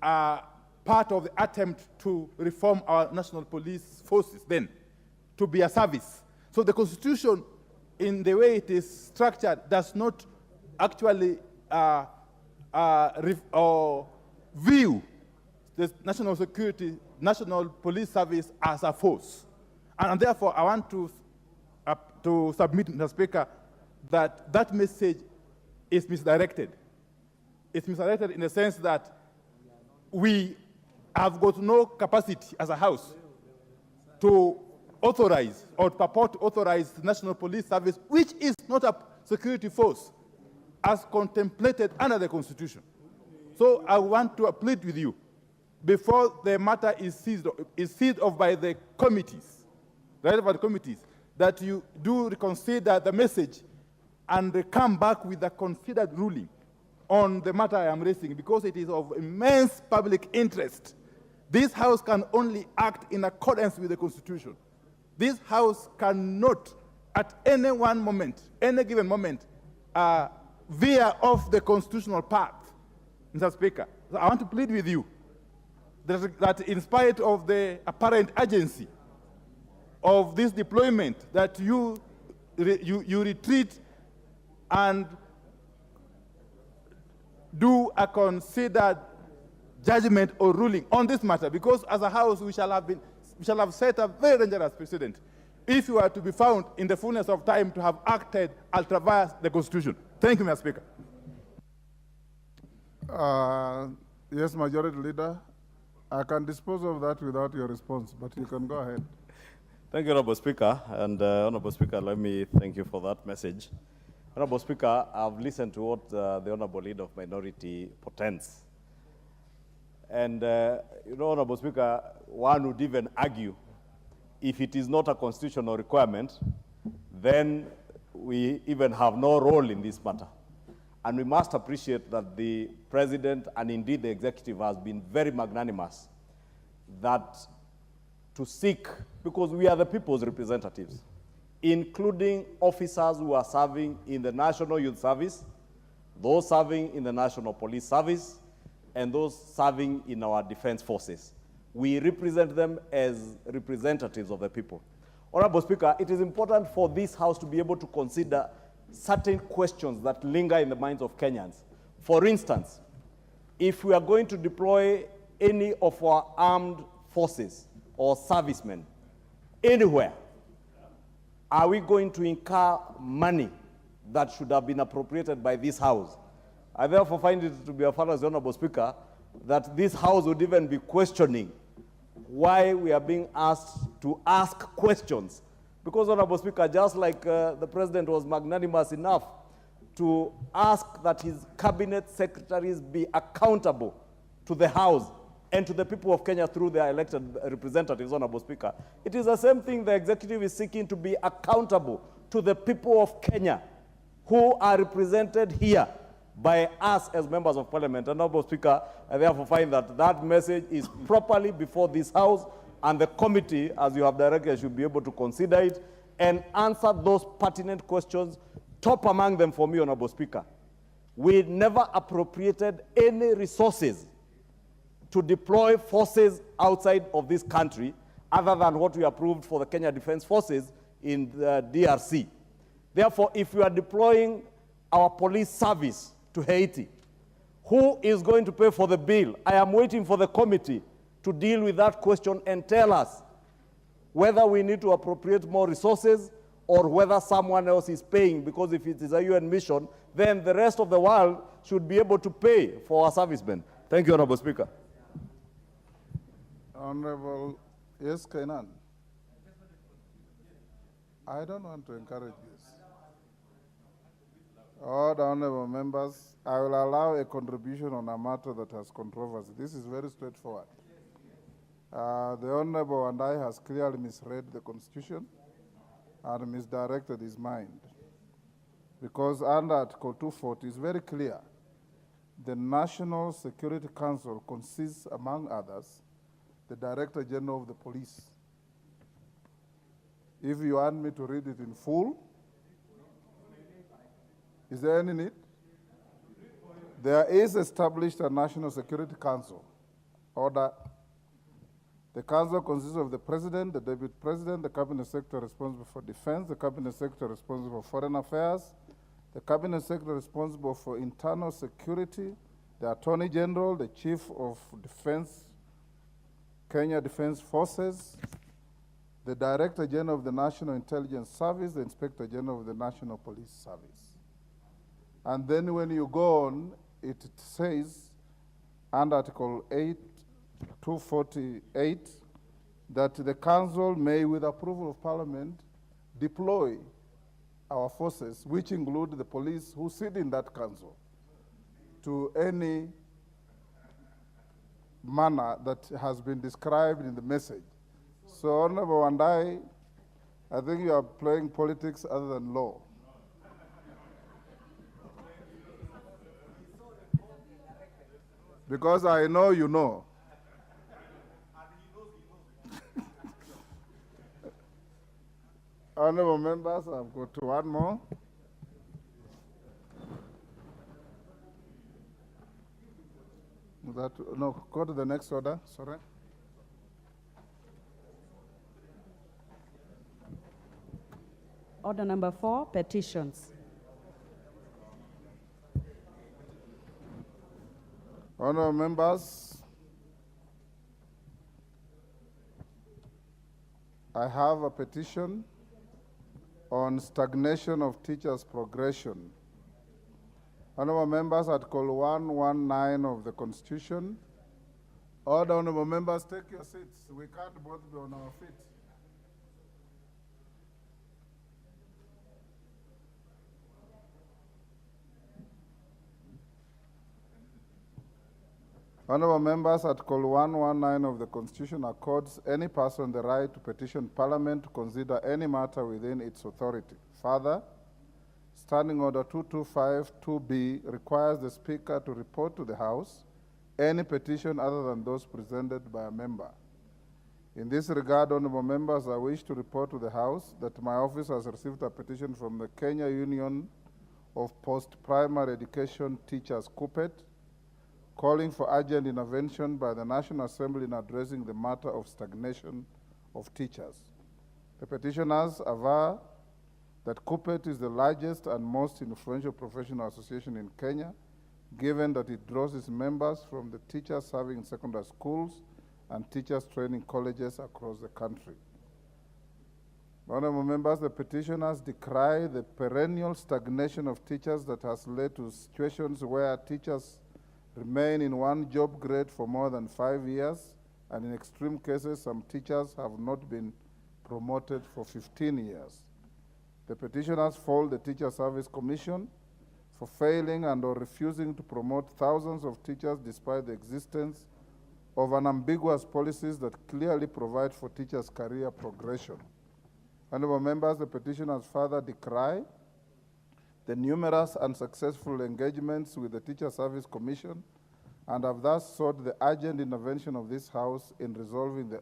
part of the attempt to reform our national police forces then to be a service. So the Constitution, in the way it is structured, does not actually view the national security, national police service as a force. And therefore, I want to submit, Mr. Speaker, that that message is misdirected. It's misdirected in the sense that we have got no capacity as a House to authorize or purport to authorize the National Police Service, which is not a security force, as contemplated under the Constitution. So I want to plead with you, before the matter is seized off by the committees, relevant committees, that you do reconsider the message and come back with a considered ruling on the matter I am raising, because it is of immense public interest. This House can only act in accordance with the Constitution. This House cannot, at any one moment, any given moment, veer off the constitutional path, Mr. Speaker. So I want to plead with you that in spite of the apparent urgency of this deployment, that you retreat and do a considered judgment or ruling on this matter, because as a House we shall have set a very dangerous precedent if you are to be found in the fullness of time to have acted ultra vires the Constitution. Thank you, Mr. Speaker. Yes, Majority Leader. I can dispose of that without your response, but you can go ahead. Thank you, Honorable Speaker. And Honorable Speaker, let me thank you for that message. Honorable Speaker, I've listened to what the Honorable Leader of Minority portends. And, you know, Honorable Speaker, one would even argue if it is not a constitutional requirement, then we even have no role in this matter. And we must appreciate that the President and indeed the Executive has been very magnanimous that to seek, because we are the people's representatives, including officers who are serving in the National Youth Service, those serving in the National Police Service, and those serving in our defense forces. We represent them as representatives of the people. Honorable Speaker, it is important for this House to be able to consider certain questions that linger in the minds of Kenyans. For instance, if we are going to deploy any of our armed forces or servicemen anywhere, are we going to incur money that should have been appropriated by this House? I therefore find it to be a fallacy, Honorable Speaker, that this House would even be questioning why we are being asked to ask questions. Because, Honorable Speaker, just like the President was magnanimous enough to ask that his cabinet secretaries be accountable to the House and to the people of Kenya through their elected representatives, Honorable Speaker, it is the same thing the Executive is seeking to be accountable to the people of Kenya who are represented here by us as members of Parliament. And, Honorable Speaker, I therefore find that that message is properly before this House, and the committee, as you have directed, should be able to consider it and answer those pertinent questions. Top among them for me, Honorable Speaker, we never appropriated any resources to deploy forces outside of this country other than what we approved for the Kenya Defense Forces in the DRC. Therefore, if we are deploying our police service to Haiti, who is going to pay for the bill? I am waiting for the committee to deal with that question and tell us whether we need to appropriate more resources or whether someone else is paying, because if it is a UN mission, then the rest of the world should be able to pay for our servicemen. Thank you, Honorable Speaker. Honorable, yes, Kainan. I don't want to encourage this. All the honorable members, I will allow a contribution on a matter that has controversy. This is very straightforward. The Honorable and I has clearly misread the Constitution and misdirected his mind. Because under Article 240 is very clear. The National Security Council consists, among others, the Director General of the Police. If you want me to read it in full, is there any need? There is established a National Security Council Order. The council consists of the president, the deputy president, the cabinet secretary responsible for defense, the cabinet secretary responsible for foreign affairs, the cabinet secretary responsible for internal security, the attorney general, the chief of defense, Kenya Defense Forces, the director general of the National Intelligence Service, the inspector general of the National Police Service. And then when you go on, it says, under Article 248, that the council may, with approval of parliament, deploy our forces, which include the police who sit in that council, to any manner that has been described in the message. So, Honorable Wandai, I think you are playing politics other than law. Because I know you know. Honorable members, I've got one more. No, go to the next order, sorry. Order number 4, petitions. Honorable members, I have a petition on stagnation of teachers' progression. Honorable members, Article 119 of the Constitution. Order, honorable members, take your seats. We can't both be on our feet. Honorable members, Article 119 of the Constitution accords any person the right to petition Parliament to consider any matter within its authority. Further, Standing Order 2252B requires the Speaker to report to the House any petition other than those presented by a member. In this regard, honorable members, I wish to report to the House that my office has received a petition from the Kenya Union of Post-Primary Education Teachers, KUPPET, calling for urgent intervention by the National Assembly in addressing the matter of stagnation of teachers. The petitioners aver that KUPPET is the largest and most influential professional association in Kenya, given that it draws its members from the teachers serving in secondary schools and teachers training colleges across the country. Honorable members, the petitioners decry the perennial stagnation of teachers that has led to situations where teachers remain in one job grade for more than 5 years, and in extreme cases, some teachers have not been promoted for 15 years. The petitioners fault the Teacher Service Commission for failing and or refusing to promote thousands of teachers despite the existence of an ambiguous policies that clearly provide for teachers' career progression. Honorable members, the petitioners further decry the numerous unsuccessful engagements with the Teacher Service Commission and have thus sought the urgent intervention of this House in resolving the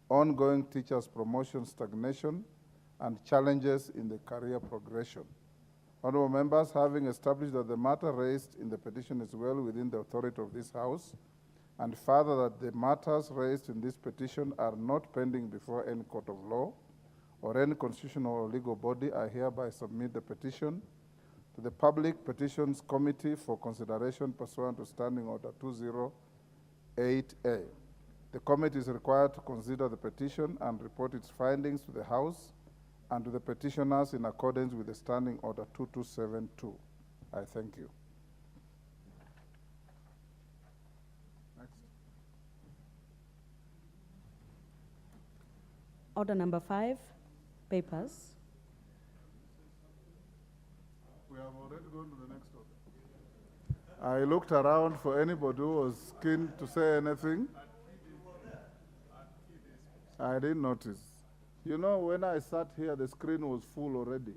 ongoing teachers' promotion stagnation and challenges in the career progression. Honorable members, having established that the matter raised in the petition is well within the authority of this House, and further that the matters raised in this petition are not pending before any court of law or any constitutional or legal body, I hereby submit the petition to the Public Petitions Committee for consideration pursuant to Standing Order 208A. The committee is required to consider the petition and report its findings to the House and to the petitioners in accordance with the Standing Order 2272. I thank you. Next. Order number 5, papers. We have already gone to the next order. I looked around for anybody who was keen to say anything. I didn't notice. You know, when I sat here, the screen was full already.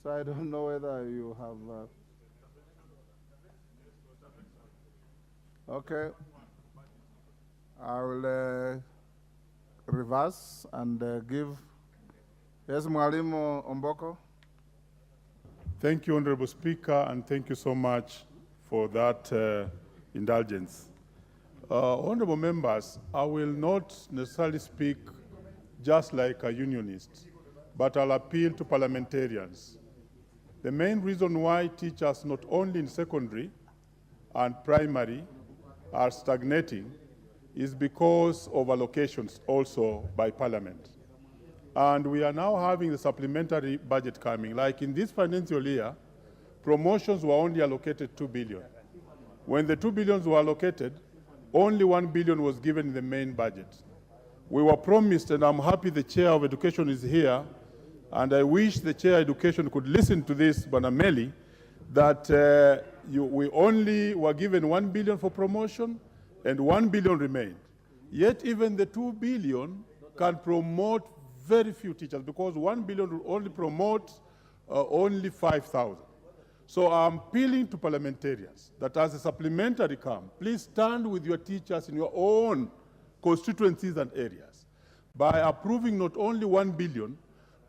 So I don't know whether you have... Okay. I will reverse and give... Yes, Mwalimu Omboko. Thank you, Honorable Speaker, and thank you so much for that indulgence. Honorable members, I will not necessarily speak just like a unionist, but I'll appeal to parliamentarians. The main reason why teachers, not only in secondary and primary, are stagnating is because of allocations also by Parliament. And we are now having the supplementary budget coming. Like in this financial year, promotions were only allocated 2 billion. When the 2 billions were allocated, only 1 billion was given in the main budget. We were promised, and I'm happy the Chair of Education is here, and I wish the Chair of Education could listen to this, Banameli, that we only were given 1 billion for promotion, and 1 billion remained. Yet even the 2 billion can promote very few teachers, because 1 billion will only promote only 5,000. So I'm appealing to parliamentarians that as a supplementary come, please stand with your teachers in your own constituencies and areas by approving not only 1 billion,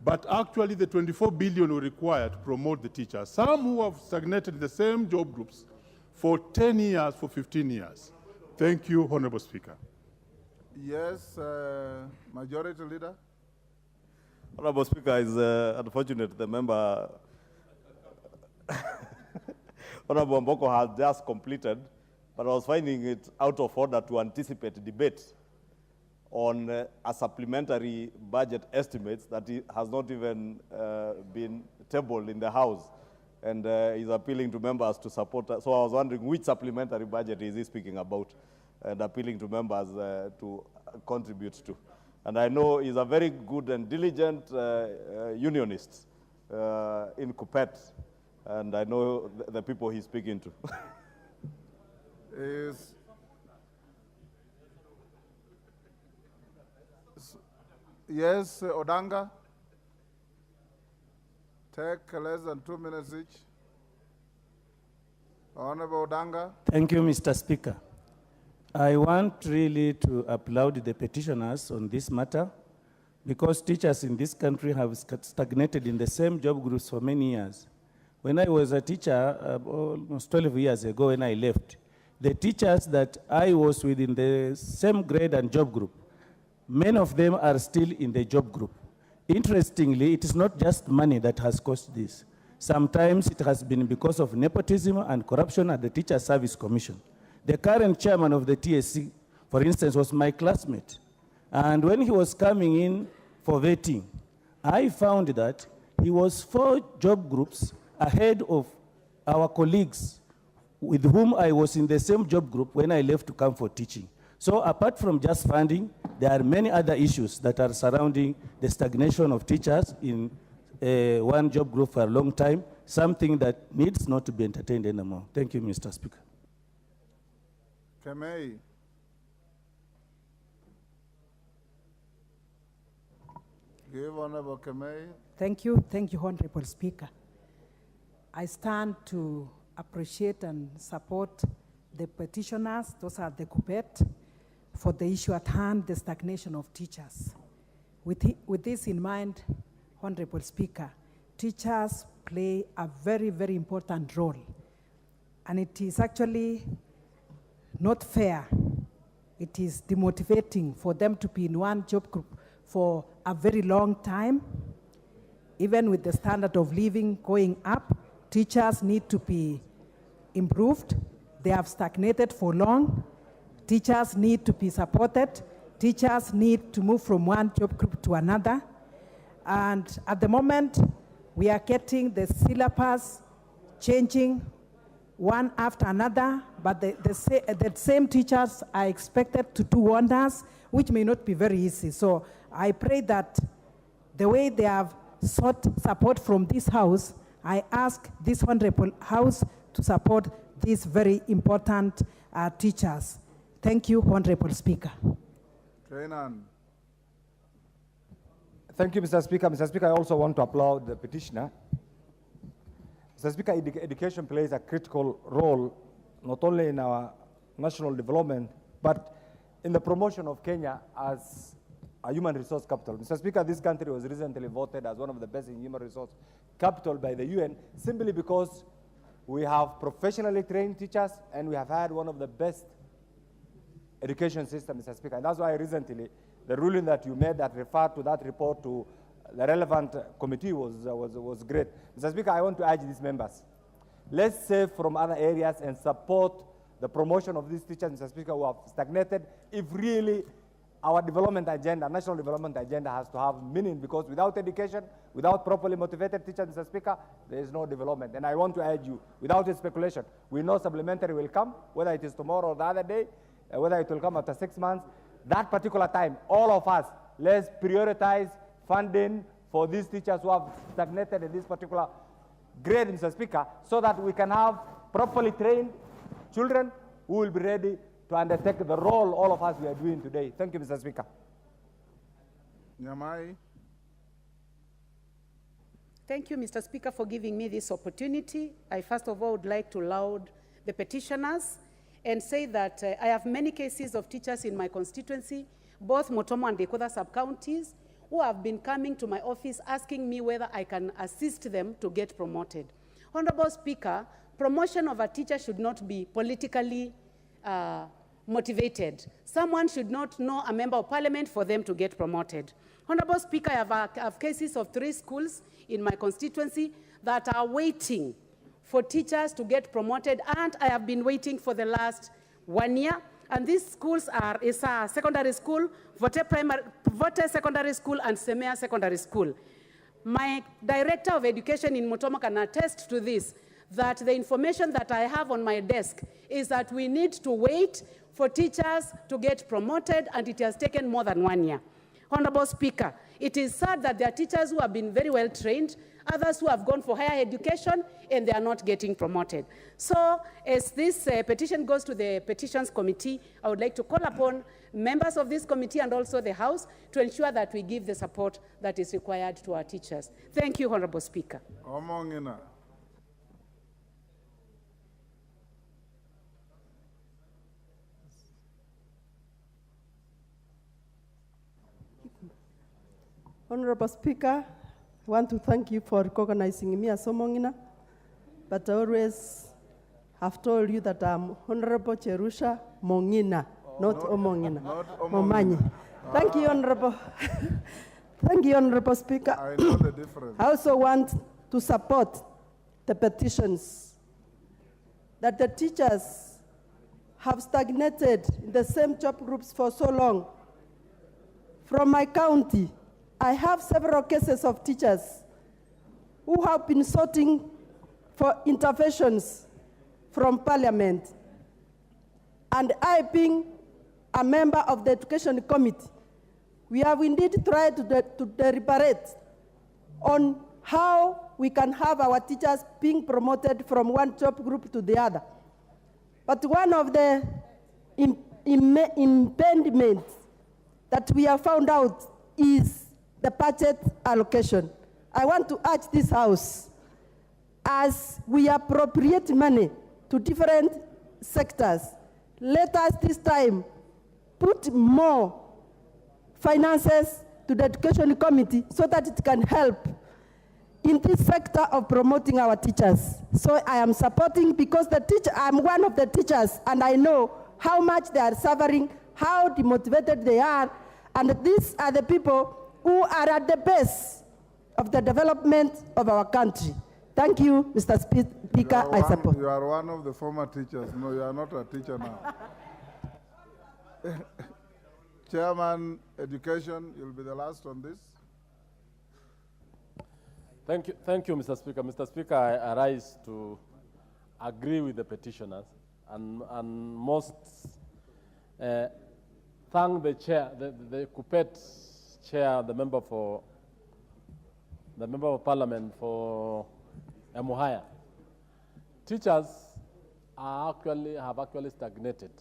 but actually the 24 billion we require to promote the teachers. Some who have stagnated in the same job groups for 10 years, for 15 years. Thank you, Honorable Speaker. Yes, Majority Leader. Honorable Speaker, it's unfortunate the member Honorable Mboko has just completed, but I was finding it out of order to anticipate debate on a supplementary budget estimates that has not even been tabled in the House, and is appealing to members to support. So I was wondering which supplementary budget is he speaking about, and appealing to members to contribute to. And I know he's a very good and diligent unionist in Kupet, and I know the people he's speaking to. Yes, Odanga. Take less than 2 minutes each. Honorable Odanga. Thank you, Mr. Speaker. I want really to applaud the petitioners on this matter, because teachers in this country have stagnated in the same job groups for many years. When I was a teacher, almost 12 years ago when I left, the teachers that I was with in the same grade and job group, many of them are still in the job group. Interestingly, it is not just money that has caused this. Sometimes it has been because of nepotism and corruption at the Teacher Service Commission. The current chairman of the TSC, for instance, was my classmate. And when he was coming in for vetting, I found that he was 4 job groups ahead of our colleagues with whom I was in the same job group when I left to come for teaching. So apart from just funding, there are many other issues that are surrounding the stagnation of teachers in one job group for a long time, something that needs not to be entertained anymore. Thank you, Mr. Speaker. Kemei. Give Honorable Kemei. Thank you, Honorable Speaker. I stand to appreciate and support the petitioners, those are the Kupet, for the issue at hand, the stagnation of teachers. With this in mind, Honorable Speaker, teachers play a very, very important role. And it is actually not fair. It is demotivating for them to be in one job group for a very long time. Even with the standard of living going up, teachers need to be improved. They have stagnated for long. Teachers need to be supported. Teachers need to move from one job group to another. And at the moment, we are getting the syllabus changing one after another, but the same teachers are expected to do wonders, which may not be very easy. So I pray that the way they have sought support from this House, I ask this Honorable House to support these very important teachers. Thank you, Honorable Speaker. Kainan. Thank you, Mr. Speaker. Mr. Speaker, I also want to applaud the petitioner. Mr. Speaker, education plays a critical role, not only in our national development, but in the promotion of Kenya as a human resource capital. Mr. Speaker, this country was recently voted as one of the best in human resource capital by the UN, simply because we have professionally trained teachers and we have had one of the best education system, Mr. Speaker. And that's why recently the ruling that you made that referred to that report to the relevant committee was great. Mr. Speaker, I want to urge these members, let's save from other areas and support the promotion of these teachers, Mr. Speaker, who have stagnated if really our development agenda, national development agenda, has to have meaning, because without education, without properly motivated teachers, Mr. Speaker, there is no development. And I want to urge you, without a speculation, we know supplementary will come, whether it is tomorrow or the other day, whether it will come after 6 months. That particular time, all of us, let's prioritize funding for these teachers who have stagnated in this particular grade, Mr. Speaker, so that we can have properly trained children who will be ready to undertake the role all of us we are doing today. Thank you, Mr. Speaker. Nyamai. Thank you, Mr. Speaker, for giving me this opportunity. I first of all would like to laud the petitioners and say that I have many cases of teachers in my constituency, both Motomo and Dekoda sub-counties, who have been coming to my office asking me whether I can assist them to get promoted. Honorable Speaker, promotion of a teacher should not be politically motivated. Someone should not know a member of parliament for them to get promoted. Honorable Speaker, I have cases of 3 schools in my constituency that are waiting for teachers to get promoted, and I have been waiting for the last 1 year. And these schools is a secondary school, Vote Secondary School, and Semea Secondary School. My Director of Education in Motomo can attest to this, that the information that I have on my desk is that we need to wait for teachers to get promoted, and it has taken more than 1 year. Honorable Speaker, it is sad that there are teachers who have been very well trained, others who have gone for higher education, and they are not getting promoted. So, as this petition goes to the Petitions Committee, I would like to call upon members of this committee and also the House to ensure that we give the support that is required to our teachers. Thank you, Honorable Speaker. Omongina. Honorable Speaker, I want to thank you for recognizing me as Omongina, but I always have told you that I'm Honorable Cherusha Mongina, not Omongina. Not Momanyi. Thank you, Honorable. Thank you, Honorable Speaker. I know the difference. I also want to support the petitions that the teachers have stagnated in the same job groups for so long. From my county, I have several cases of teachers who have been sorting for interventions from Parliament. And I, being a member of the Education Committee, we have indeed tried to deliberate on how we can have our teachers being promoted from one job group to the other. But one of the impediments that we have found out is the budget allocation. I want to urge this House, as we appropriate money to different sectors, let us this time put more finances to the Education Committee so that it can help in this sector of promoting our teachers. So I am supporting, because I'm one of the teachers, and I know how much they are suffering, how demotivated they are, and these are the people who are at the base of the development of our country. Thank you, Mr. Speaker. I support. You are one of the former teachers. No, you are not a teacher now. Chairman, Education, you'll be the last on this. Thank you, Mr. Speaker. Mr. Speaker, I rise to agree with the petitioners and most thank the chair, the Kupet chair, the member of Parliament for Emuhaya. Teachers have actually stagnated.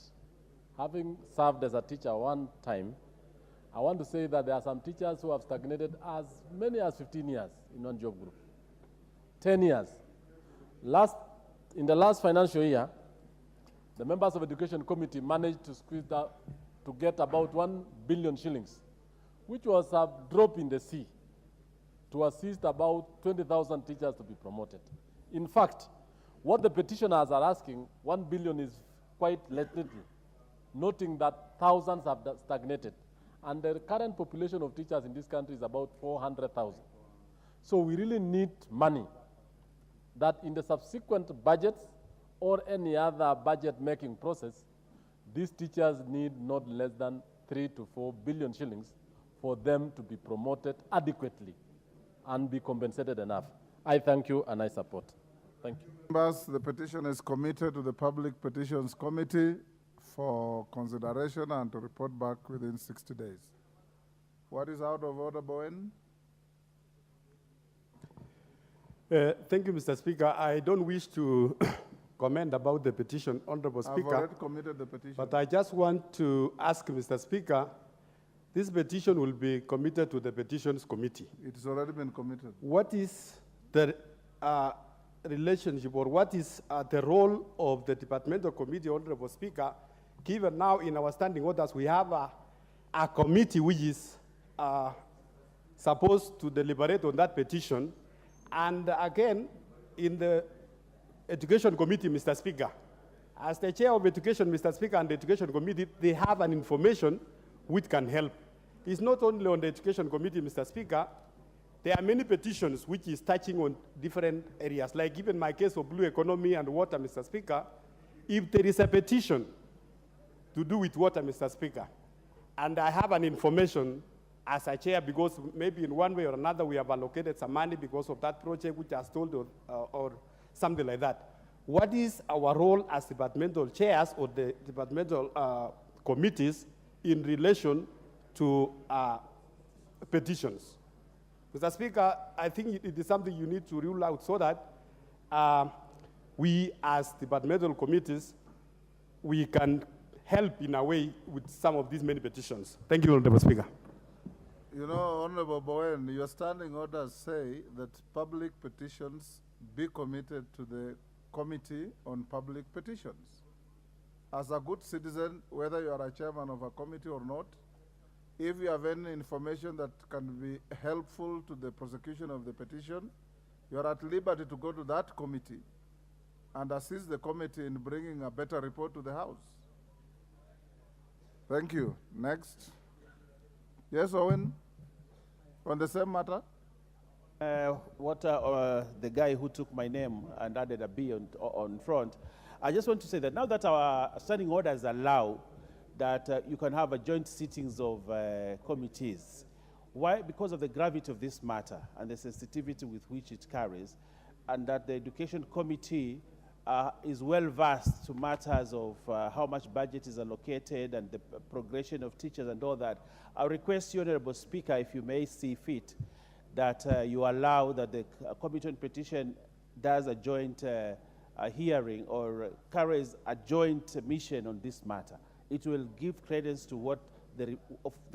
Having served as a teacher one time, I want to say that there are some teachers who have stagnated as many as 15 years in one job group, 10 years. In the last financial year, the members of Education Committee managed to squeeze out to get about 1 billion shillings, which was a drop in the sea, to assist about 20,000 teachers to be promoted. In fact, what the petitioners are asking, 1 billion is quite little. noting that thousands have stagnated. And the current population of teachers in this country is about 400,000. So we really need money that in the subsequent budgets or any other budget-making process, these teachers need not less than 3 to 4 billion shillings for them to be promoted adequately and be compensated enough. I thank you and I support. Thank you. Members, the petition is committed to the Public Petitions Committee for consideration and to report back within 60 days. What is out of order, Bowen? Thank you, Mr. Speaker. I don't wish to comment about the petition, Honorable Speaker. I've already committed the petition. But I just want to ask Mr. Speaker, this petition will be committed to the Petitions Committee. It's already been committed. What is the relationship or what is the role of the Departmental Committee, Honorable Speaker, given now in our standing orders we have a committee which is supposed to deliberate on that petition, and again, in the Education Committee, Mr. Speaker, as the chair of Education, Mr. Speaker, and the Education Committee, they have an information which can help. It's not only on the Education Committee, Mr. Speaker. There are many petitions which is touching on different areas, like even my case of blue economy and water, Mr. Speaker. If there is a petition to do with water, Mr. Speaker, and I have an information as a chair, because maybe in one way or another we have allocated some money because of that project which I was told or something like that. What is our role as departmental chairs or the departmental committees in relation to petitions? Mr. Speaker, I think it is something you need to rule out so that we as departmental committees, we can help in a way with some of these many petitions. Thank you, Honorable Speaker. You know, Honorable Bowen, your standing orders say that public petitions be committed to the Committee on Public Petitions. As a good citizen, whether you are a chairman of a committee or not, if you have any information that can be helpful to the prosecution of the petition, you are at liberty to go to that committee and assist the committee in bringing a better report to the House. Thank you. Next. Yes, Owen? On the same matter? The guy who took my name and added a B on front, I just want to say that now that our standing orders allow that you can have a joint sittings of committees, why? Because of the gravity of this matter and the sensitivity with which it carries, and that the Education Committee is well versed to matters of how much budget is allocated and the progression of teachers and all that. I request you, Honorable Speaker, if you may see fit, that you allow that the Committee on Petition does a joint hearing or carries a joint mission on this matter. It will give credence to what the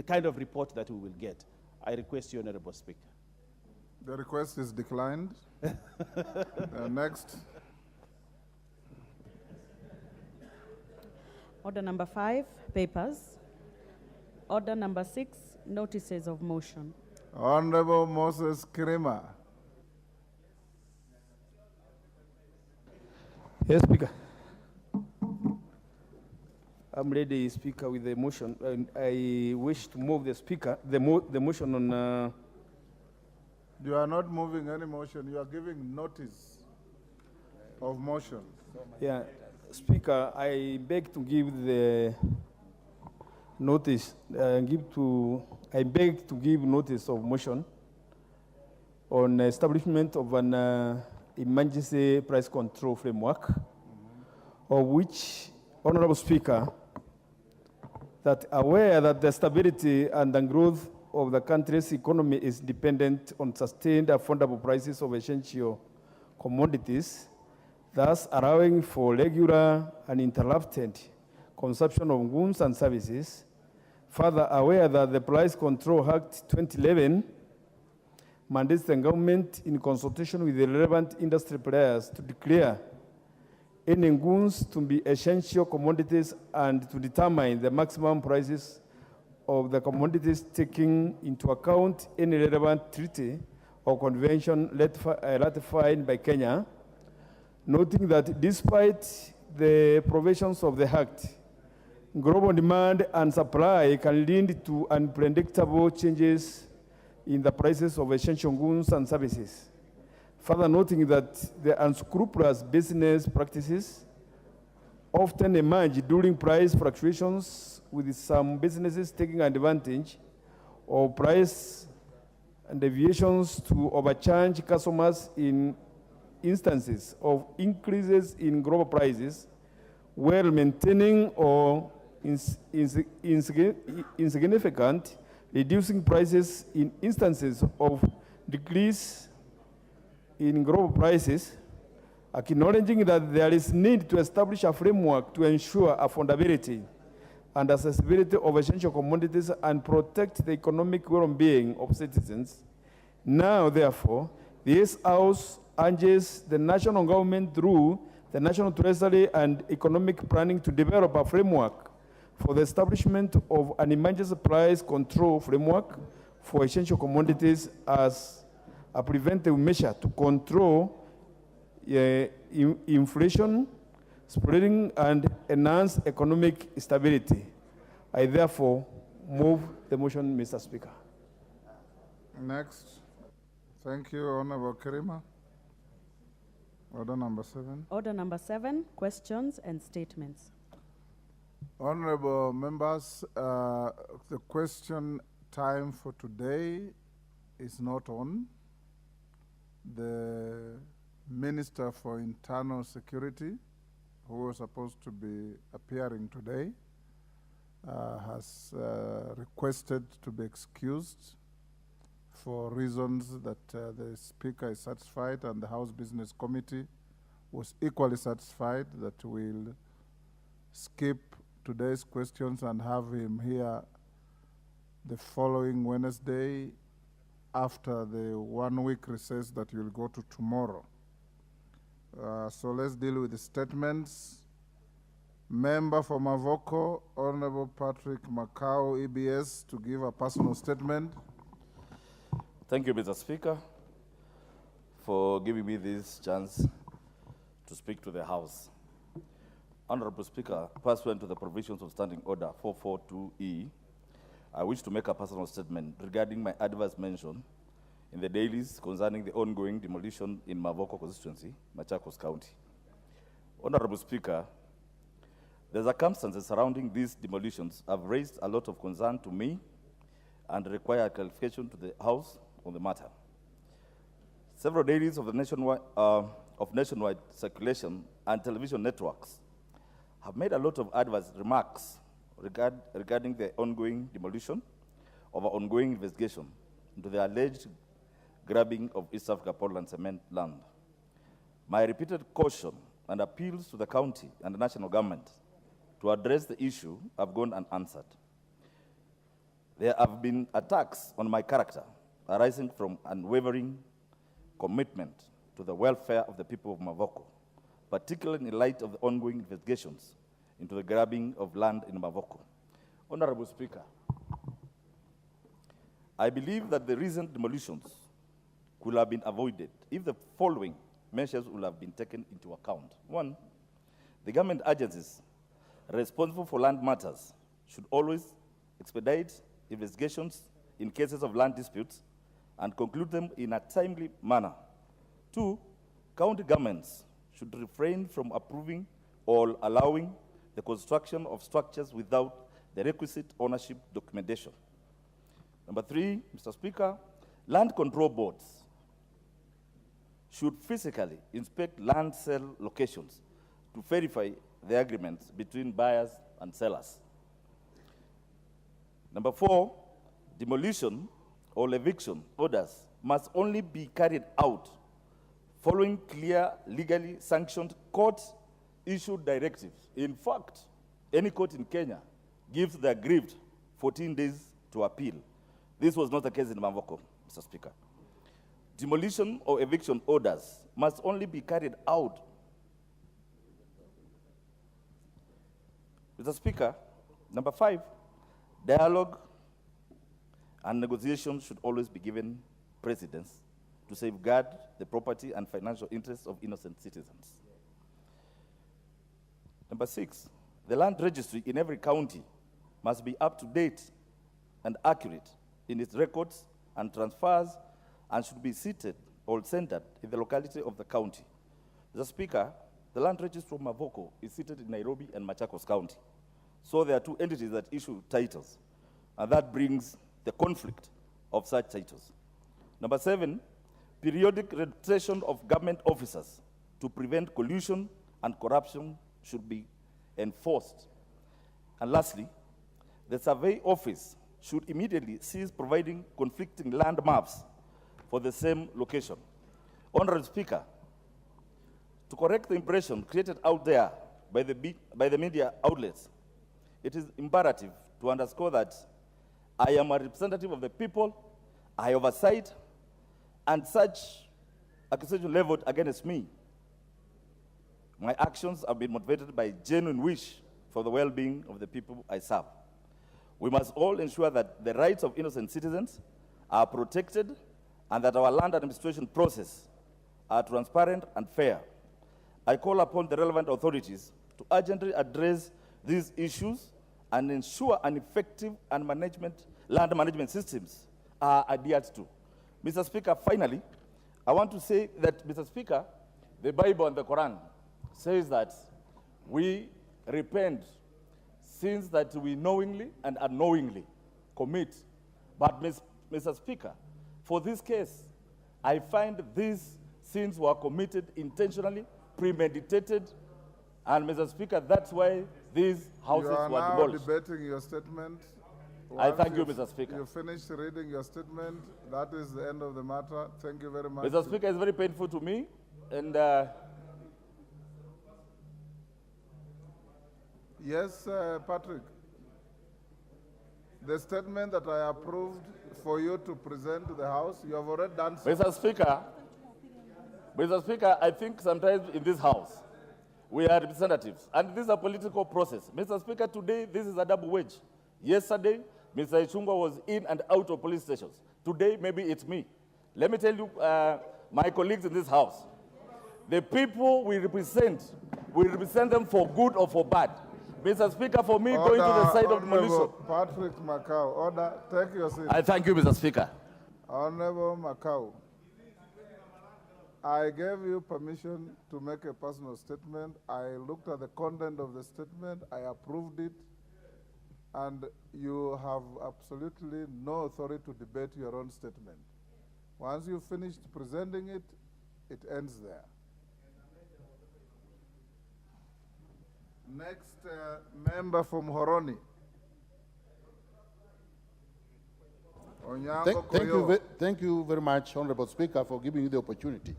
kind of report that we will get. I request you, Honorable Speaker. The request is declined. Next. Order number 5, papers. Order number 6, notices of motion. Honorable Moses Kirima. Yes, Speaker. I'm ready, Speaker, with the motion. And I wish to move the motion on... You are not moving any motion. You are giving notice of motion. Yeah, Speaker, I beg to give the notice, I beg to give notice of motion on establishment of an emergency price control framework, of which, Honorable Speaker, that aware that the stability and the growth of the country's economy is dependent on sustained affordable prices of essential commodities, thus allowing for regular and uninterrupted consumption of goods and services. Further, aware that the Price Control Act 2011 mandates the government, in consultation with the relevant industry players, to declare any goods to be essential commodities and to determine the maximum prices of the commodities, taking into account any relevant treaty or convention ratified by Kenya, noting that despite the provisions of the Act, global demand and supply can lead to unpredictable changes in the prices of essential goods and services. Further noting that the unscrupulous business practices often emerge during price fluctuations, with some businesses taking advantage of price and deviations to overcharge customers in instances of increases in global prices, while maintaining or insignificant reducing prices in instances of decrease in global prices, acknowledging that there is need to establish a framework to ensure affordability and accessibility of essential commodities and protect the economic well-being of citizens. Now, therefore, this House urges the national government through the National Treasury and Economic Planning to develop a framework for the establishment of an emergency price control framework for essential commodities as a preventive measure to control inflation, spreading, and enhance economic stability. I therefore move the motion, Mr. Speaker. Next. Thank you, Honorable Kerima. Order number 7. Order number 7, questions and statements. Honorable members, the question time for today is not on. The Minister for Internal Security, who was supposed to be appearing today, has requested to be excused for reasons that the Speaker is satisfied and the House Business Committee was equally satisfied that we'll skip today's questions and have him here the following Wednesday after the 1-week recess that you'll go to tomorrow. So let's deal with the statements. Member for Mavoko, Honorable Patrick Macau, EBS, to give a personal statement. Thank you, Mr. Speaker, for giving me this chance to speak to the House. Honorable Speaker, pursuant to the provisions of Standing Order 442E, I wish to make a personal statement regarding my adverse mention in the dailies concerning the ongoing demolition in Mavoko constituency, Machakos County. Honorable Speaker, the circumstances surrounding these demolitions have raised a lot of concern to me and require clarification to the House on the matter. Several dailies of the nationwide circulation and television networks have made a lot of adverse remarks regarding the ongoing demolition of our ongoing investigation into the alleged grabbing of East Africa Portland cement land. My repeated caution and appeals to the county and the national government to address the issue have gone unanswered. There have been attacks on my character arising from unwavering commitment to the welfare of the people of Mavoko, particularly in light of the ongoing investigations into the grabbing of land in Mavoko. Honorable Speaker, I believe that the recent demolitions could have been avoided if the following measures would have been taken into account. 1, the government agencies responsible for land matters should always expedite investigations in cases of land disputes and conclude them in a timely manner. 2, county governments should refrain from approving or allowing the construction of structures without the requisite ownership documentation. Number 3, Mr. Speaker, land control boards should physically inspect land sale locations to verify the agreements between buyers and sellers. Number 4, demolition or eviction orders must only be carried out following clear, legally sanctioned court-issued directives. In fact, any court in Kenya gives the aggrieved 14 days to appeal. This was not the case in Mavoko, Mr. Speaker. Demolition or eviction orders must only be carried out. Mr. Speaker, number 5, dialogue and negotiation should always be given precedence to safeguard the property and financial interests of innocent citizens. Number 6, The land registry in every county must be up to date and accurate in its records and transfers, and should be seated or centered in the locality of the county. Mr. Speaker, the land registry of Mavoko is seated in Nairobi and Machakos County. So there are two entities that issue titles, and that brings the conflict of such titles. Number 7, periodic registration of government officers to prevent collusion and corruption should be enforced. And lastly, the survey office should immediately cease providing conflicting land maps for the same location. Honorable Speaker, to correct the impression created out there by the media outlets, it is imperative to underscore that I am a representative of the people, I oversight, and such accusation leveled against me. My actions have been motivated by genuine wish for the well-being of the people I serve. We must all ensure that the rights of innocent citizens are protected and that our land administration process are transparent and fair. I call upon the relevant authorities to urgently address these issues and ensure an effective and land management systems are adhered to. Mr. Speaker, finally, I want to say that, Mr. Speaker, the Bible and the Quran says that we repent sins that we knowingly and unknowingly commit. But, Mr. Speaker, for this case, I find these sins were committed intentionally, premeditated, and, Mr. Speaker, that's why these houses were demolished. You are now debating your statement. I thank you, Mr. Speaker. You finished reading your statement. That is the end of the matter. Thank you very much. Mr. Speaker, it's very painful to me, and yes, Patrick. The statement that I approved for you to present to the House, you have already done so. Mr. Speaker, I think sometimes in this House, we are representatives, and this is a political process. Mr. Speaker, today, this is a double wage. Yesterday, Mr. Ichungwa was in and out of police stations. Today, maybe it's me. Let me tell you, my colleagues in this House, the people we represent them for good or for bad. Mr. Speaker, for me, going to the side of demolition. Patrick Macau, order, take your seat. I thank you, Mr. Speaker. Honorable Macau, I gave you permission to make a personal statement. I looked at the content of the statement, I approved it, and you have absolutely no authority to debate your own statement. Once you've finished presenting it, it ends there. Next member from Horoni. Thank you very much, Honorable Speaker, for giving me the opportunity.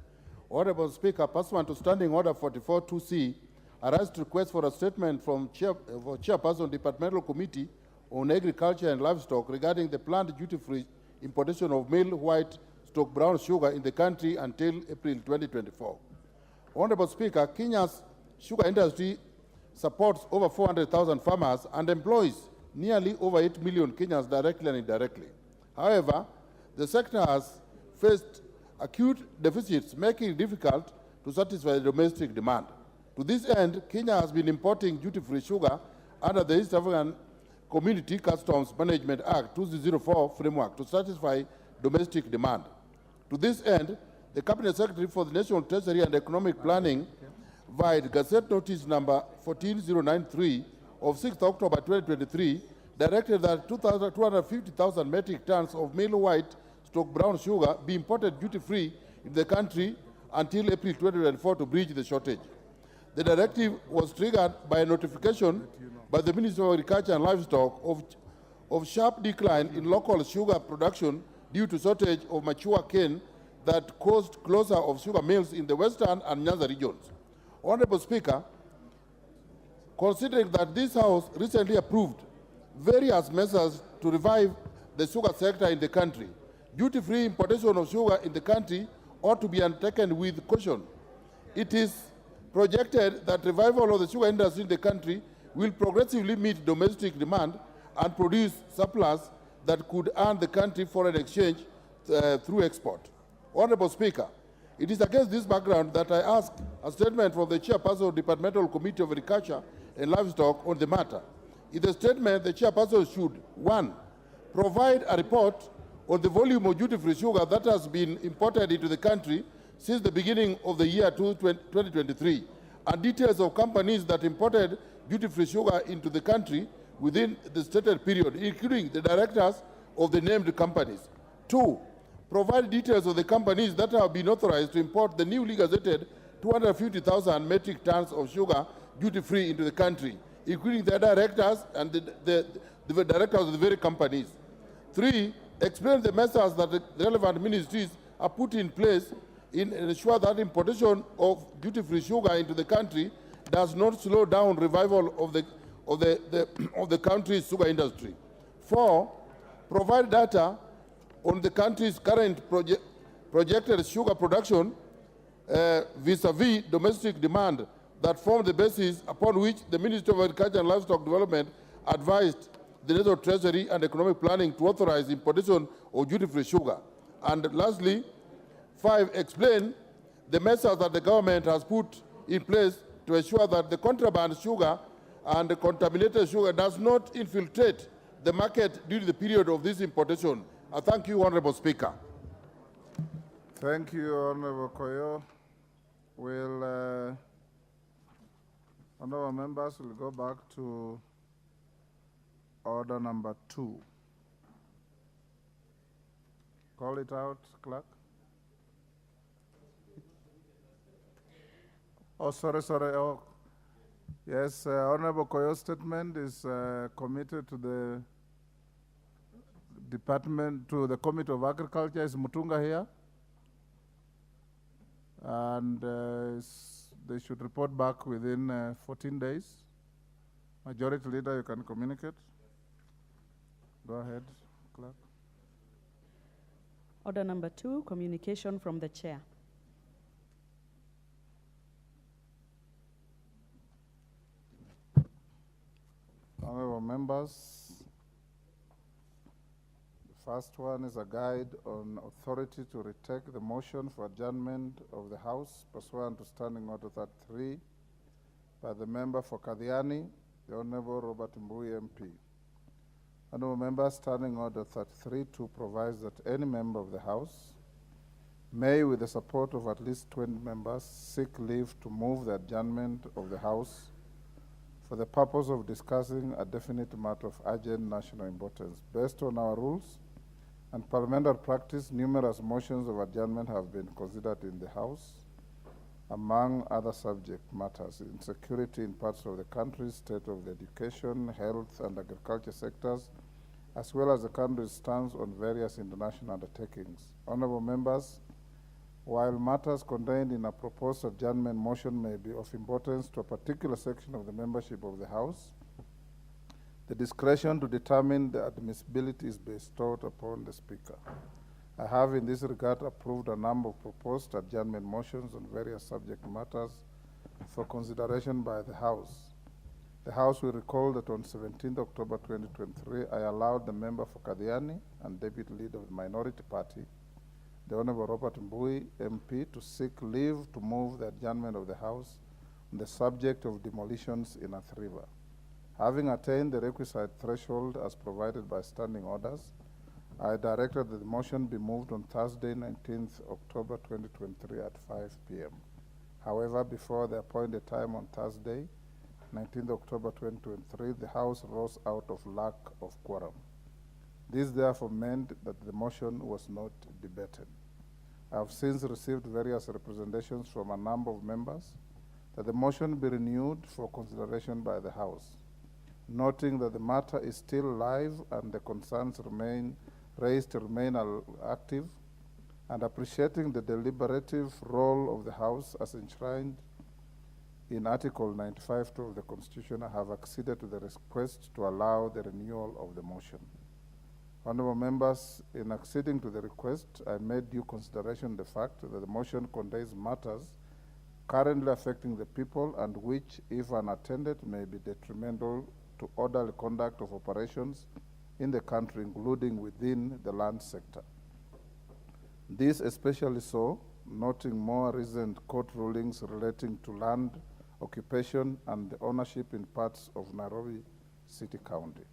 Honorable Speaker, pursuant to Standing Order 44-2C, I raised request for a statement from Chairperson Departmental Committee on Agriculture and Livestock regarding the planned duty-free importation of male white stock brown sugar in the country until April 2024. Honorable Speaker, Kenya's sugar industry supports over 400,000 farmers and employs nearly over 8 million Kenyans directly and indirectly. However, the sector has faced acute deficits, making it difficult to satisfy the domestic demand. To this end, Kenya has been importing duty-free sugar under the East African Community Customs Management Act 2004 framework to satisfy domestic demand. To this end, the Cabinet Secretary for the National Treasury and Economic Planning via Gazette Notice number 14093 of 6th October 2023 directed that 250,000 metric tons of male white stock brown sugar be imported duty-free in the country until April 2024 to bridge the shortage. The directive was triggered by a notification by the Ministry of Agriculture and Livestock of sharp decline in local sugar production due to shortage of mature cane that caused closure of sugar mills in the Western and Nyanza regions. Honorable Speaker, considering that this House recently approved various measures to revive the sugar sector in the country, duty-free importation of sugar in the country ought to be undertaken with caution. It is projected that revival of the sugar industry in the country will progressively meet domestic demand and produce surplus that could earn the country foreign exchange through export. Honorable Speaker, it is against this background that I ask a statement from the Chairperson of the Departmental Committee of Agriculture, and Livestock on the matter. In the statement, the chairperson should, 1, provide a report on the volume of duty-free sugar that has been imported into the country since the beginning of the year 2023, and details of companies that imported duty-free sugar into the country within the stated period, including the directors of the named companies. 2, provide details of the companies that have been authorized to import the newly gazetted 250,000 metric tons of sugar duty-free into the country, including the directors and the directors of the very companies. 3, explain the measures that the relevant ministries are put in place in ensure that importation of duty-free sugar into the country does not slow down revival of the country's sugar industry. 4, provide data on the country's current projected sugar production vis-a-vis domestic demand that form the basis upon which the Ministry of Agriculture and Livestock Development advised the National Treasury and Economic Planning to authorize importation of duty-free sugar. And lastly, 5, explain the measures that the government has put in place to ensure that the contraband sugar and the contaminated sugar does not infiltrate the market during the period of this importation. I thank you, Honorable Speaker. Thank you, Honorable Koyo. Honorable members will go back to order number 2. Call it out, clerk. Oh, sorry. Oh, yes, Honorable Koyo's statement is committed to the department, to the Committee of Agriculture. Is Mutunga here? And they should report back within 14 days. Majority Leader, you can communicate. Go ahead, clerk. Order number 2, communication from the chair. Honorable members, the first one is a guide on authority to retake the motion for adjournment of the House pursuant to Standing Order 33 by the member for Kadhiani, the Honorable Robert Mbui MP. Honorable members, Standing Order 33-2 provides that any member of the House may, with the support of at least 20 members, seek leave to move the adjournment of the House for the purpose of discussing a definite matter of urgent national importance. Based on our rules and parliamentary practice, numerous motions of adjournment have been considered in the House, among other subject matters: insecurity in parts of the country, state of the education, health, and agriculture sectors, as well as the country's stance on various international undertakings. Honorable members, while matters contained in a proposed adjournment motion may be of importance to a particular section of the membership of the House, the discretion to determine the admissibility is bestowed upon the Speaker. I have in this regard approved a number of proposed adjournment motions on various subject matters for consideration by the House. The House will recall that on 17 October 2023, I allowed the member for Kadhiani and Deputy Leader of the Minority Party, the Honorable Robert Mbui MP, to seek leave to move the adjournment of the House on the subject of demolitions in Athi River. Having attained the requisite threshold as provided by standing orders, I directed that the motion be moved on Thursday, 19th October 2023 at 5 p.m. However, before the appointed time on Thursday, 19th October 2023, the House rose out of lack of quorum. This therefore meant that the motion was not debated. I have since received various representations from a number of members that the motion be renewed for consideration by the House, noting that the matter is still live and the concerns raised remain active, and appreciating the deliberative role of the House as enshrined in Article 95(2) of the Constitution, I have acceded to the request to allow the renewal of the motion. Honorable members, in acceding to the request, I made due consideration the fact that the motion contains matters currently affecting the people and which, if unattended, may be detrimental to orderly conduct of operations in the country, including within the land sector. This especially so, noting more recent court rulings relating to land occupation, and the ownership in parts of Nairobi City County.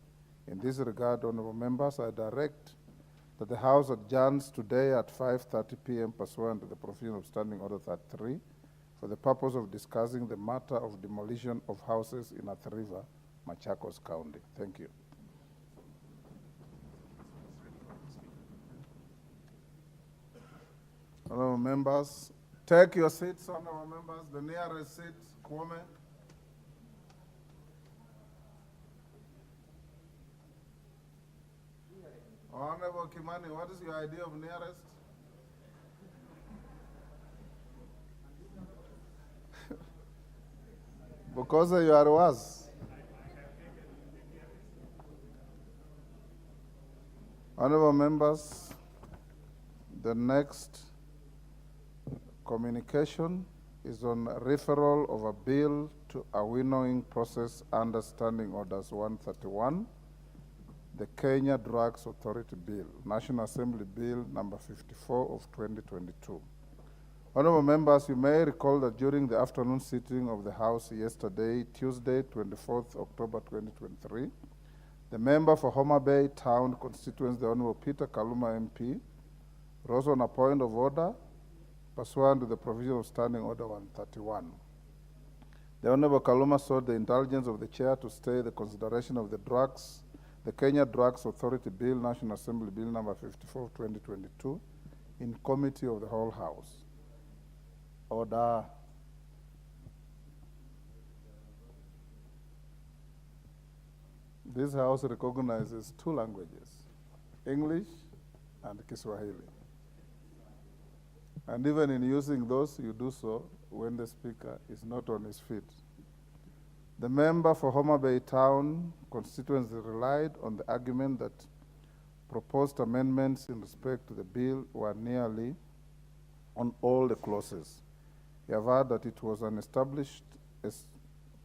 In this regard, honorable members, I direct that the House adjourns today at 5:30 p.m. pursuant to the provision of Standing Order 33 for the purpose of discussing the matter of demolition of houses in Athi River, Machakos County. Thank you. Honorable members, take your seats, honorable members. The nearest seat, Kwame. Honorable Kimani, what is your idea of nearest? Because you are worse. Honorable members, the next communication is on referral of a bill to a winnowing process under Standing Orders 131, the Kenya Drugs Authority Bill, National Assembly Bill number 54 of 2022. Honorable members, you may recall that during the afternoon sitting of the House yesterday, Tuesday, 24th October 2023, the member for Homa Bay Town constituency, the Honorable Peter Kaluma MP, rose on a point of order pursuant to the provision of Standing Order 131. The Honorable Kaluma sought the indulgence of the chair to stay the consideration of the Kenya Drugs Authority Bill, National Assembly Bill number 54 of 2022, in committee of the whole House. Order. This House recognizes two languages, English and Kiswahili. And even in using those, you do so when the speaker is not on his feet. The member for Homa Bay Town constituency relied on the argument that proposed amendments in respect to the bill were nearly on all the clauses. He averred that it was an established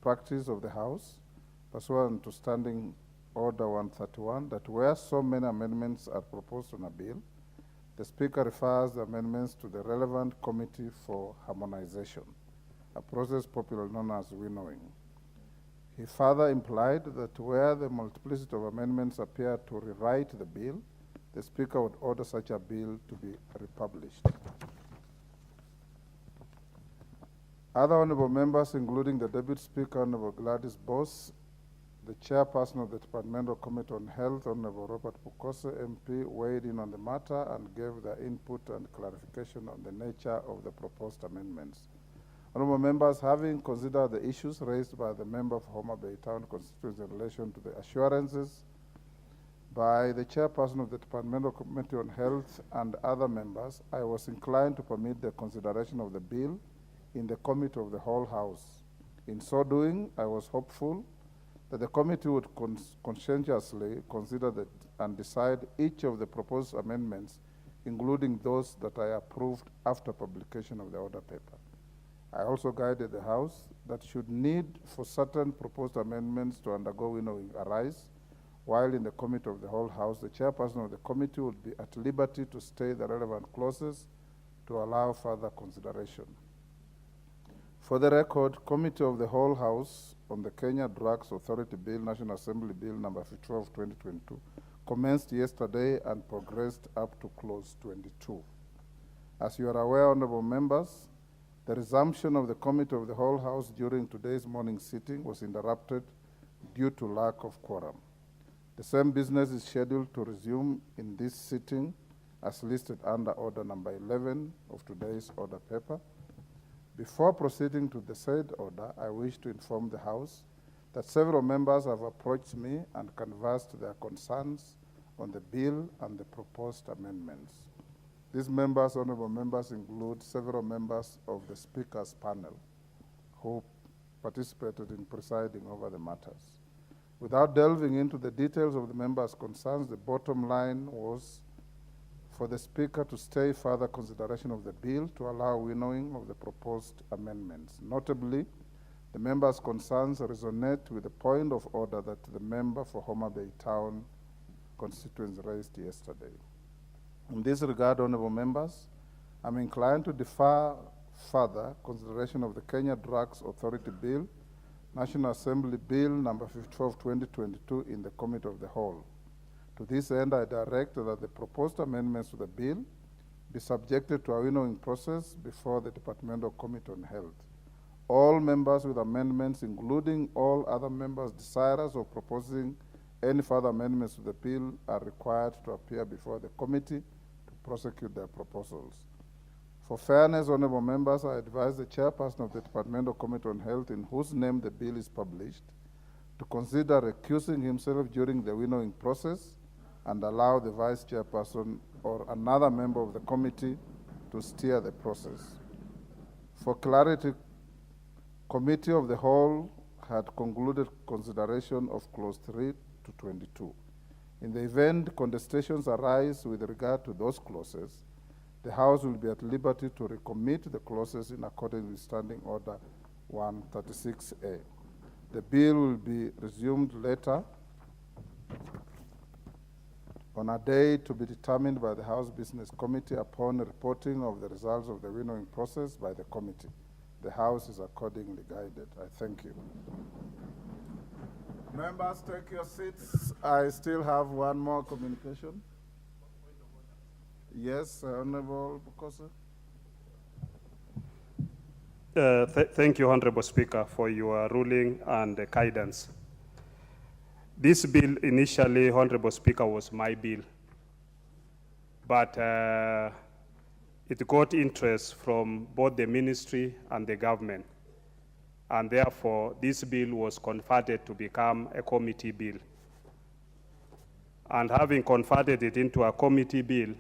practice of the House, pursuant to Standing Order 131, that where so many amendments are proposed on a bill, the Speaker refers the amendments to the relevant committee for harmonization, a process popularly known as winnowing. He further implied that where the multiplicity of amendments appear to rewrite the bill, the Speaker would order such a bill to be republished. Other honorable members, including the Deputy Speaker, Honorable Gladys Boss, the Chairperson of the Departmental Committee on Health, Honorable Robert Pukose, MP, weighed in on the matter and gave their input and clarification on the nature of the proposed amendments. Honorable members, having considered the issues raised by the member of Homa Bay Town constituency in relation to the assurances by the Chairperson of the Departmental Committee on Health and other members, I was inclined to permit the consideration of the bill in the committee of the whole House. In so doing, I was hopeful that the committee would conscientiously consider that and decide each of the proposed amendments, including those that I approved after publication of the order paper. I also guided the House that should need for certain proposed amendments to undergo winnowing arise, while in the committee of the whole House, the chairperson of the committee would be at liberty to stay the relevant clauses to allow further consideration. For the record, Committee of the Whole House on the Kenya Drugs Authority Bill, National Assembly Bill number 54 of 2022, commenced yesterday and progressed up to clause 22. As you are aware, honorable members, the resumption of the Committee of the Whole House during today's morning sitting was interrupted due to lack of quorum. The same business is scheduled to resume in this sitting as listed under order number 11 of today's order paper. Before proceeding to the said order, I wish to inform the House that several members have approached me and conversed their concerns on the bill and the proposed amendments. These members, honorable members, include several members of the Speaker's panel who participated in presiding over the matters. Without delving into the details of the members' concerns, the bottom line was for the Speaker to stay further consideration of the bill to allow winnowing of the proposed amendments. Notably, the members' concerns resonate with the point of order that the member for Homa Bay Town constituency raised yesterday. In this regard, honorable members, I'm inclined to defer further consideration of the Kenya Drugs Authority Bill, National Assembly Bill number 54 of 2022 in the Committee of the Whole. To this end, I direct that the proposed amendments to the bill be subjected to a winnowing process before the Departmental Committee on Health. All members with amendments, including all other members desirous of proposing any further amendments to the bill, are required to appear before the committee to prosecute their proposals. For fairness, honorable members, I advise the chairperson of the Departmental Committee on Health, in whose name the bill is published, to consider recusing himself during the winnowing process and allow the vice chairperson or another member of the committee to steer the process. For clarity, Committee of the Whole had concluded consideration of clause 3 to 22. In the event contestations arise with regard to those clauses, the House will be at liberty to recommit the clauses in accordance with Standing Order 136A. The bill will be resumed later on a day to be determined by the House Business Committee upon reporting of the results of the winnowing process by the committee. The House is accordingly guided. I thank you. Members, take your seats. I still have one more communication. Yes, Honorable Bukosa. Thank you, Honorable Speaker, for your ruling and guidance. This bill initially, Honorable Speaker, was my bill, but it got interest from both the ministry and the government, and therefore this bill was converted to become a committee bill. And having converted it into a committee bill,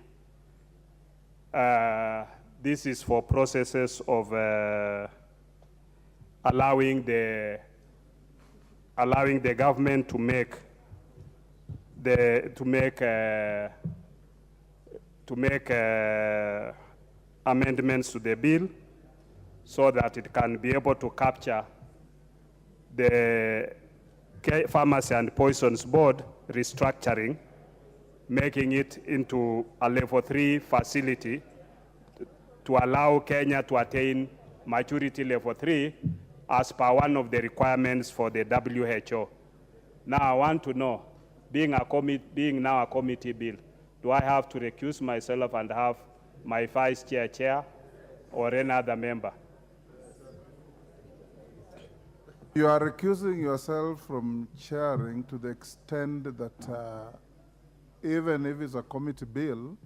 this is for processes of allowing the government to make amendments to the bill so that it can be able to capture the Pharmacy and Poisons Board restructuring, making it into a level 3 facility to allow Kenya to attain maturity level 3 as per one of the requirements for the WHO. Now I want to know, being now a committee bill, do I have to recuse myself and have my vice chair or any other member? You are recusing yourself from chairing to the extent that even if it's a committee bill,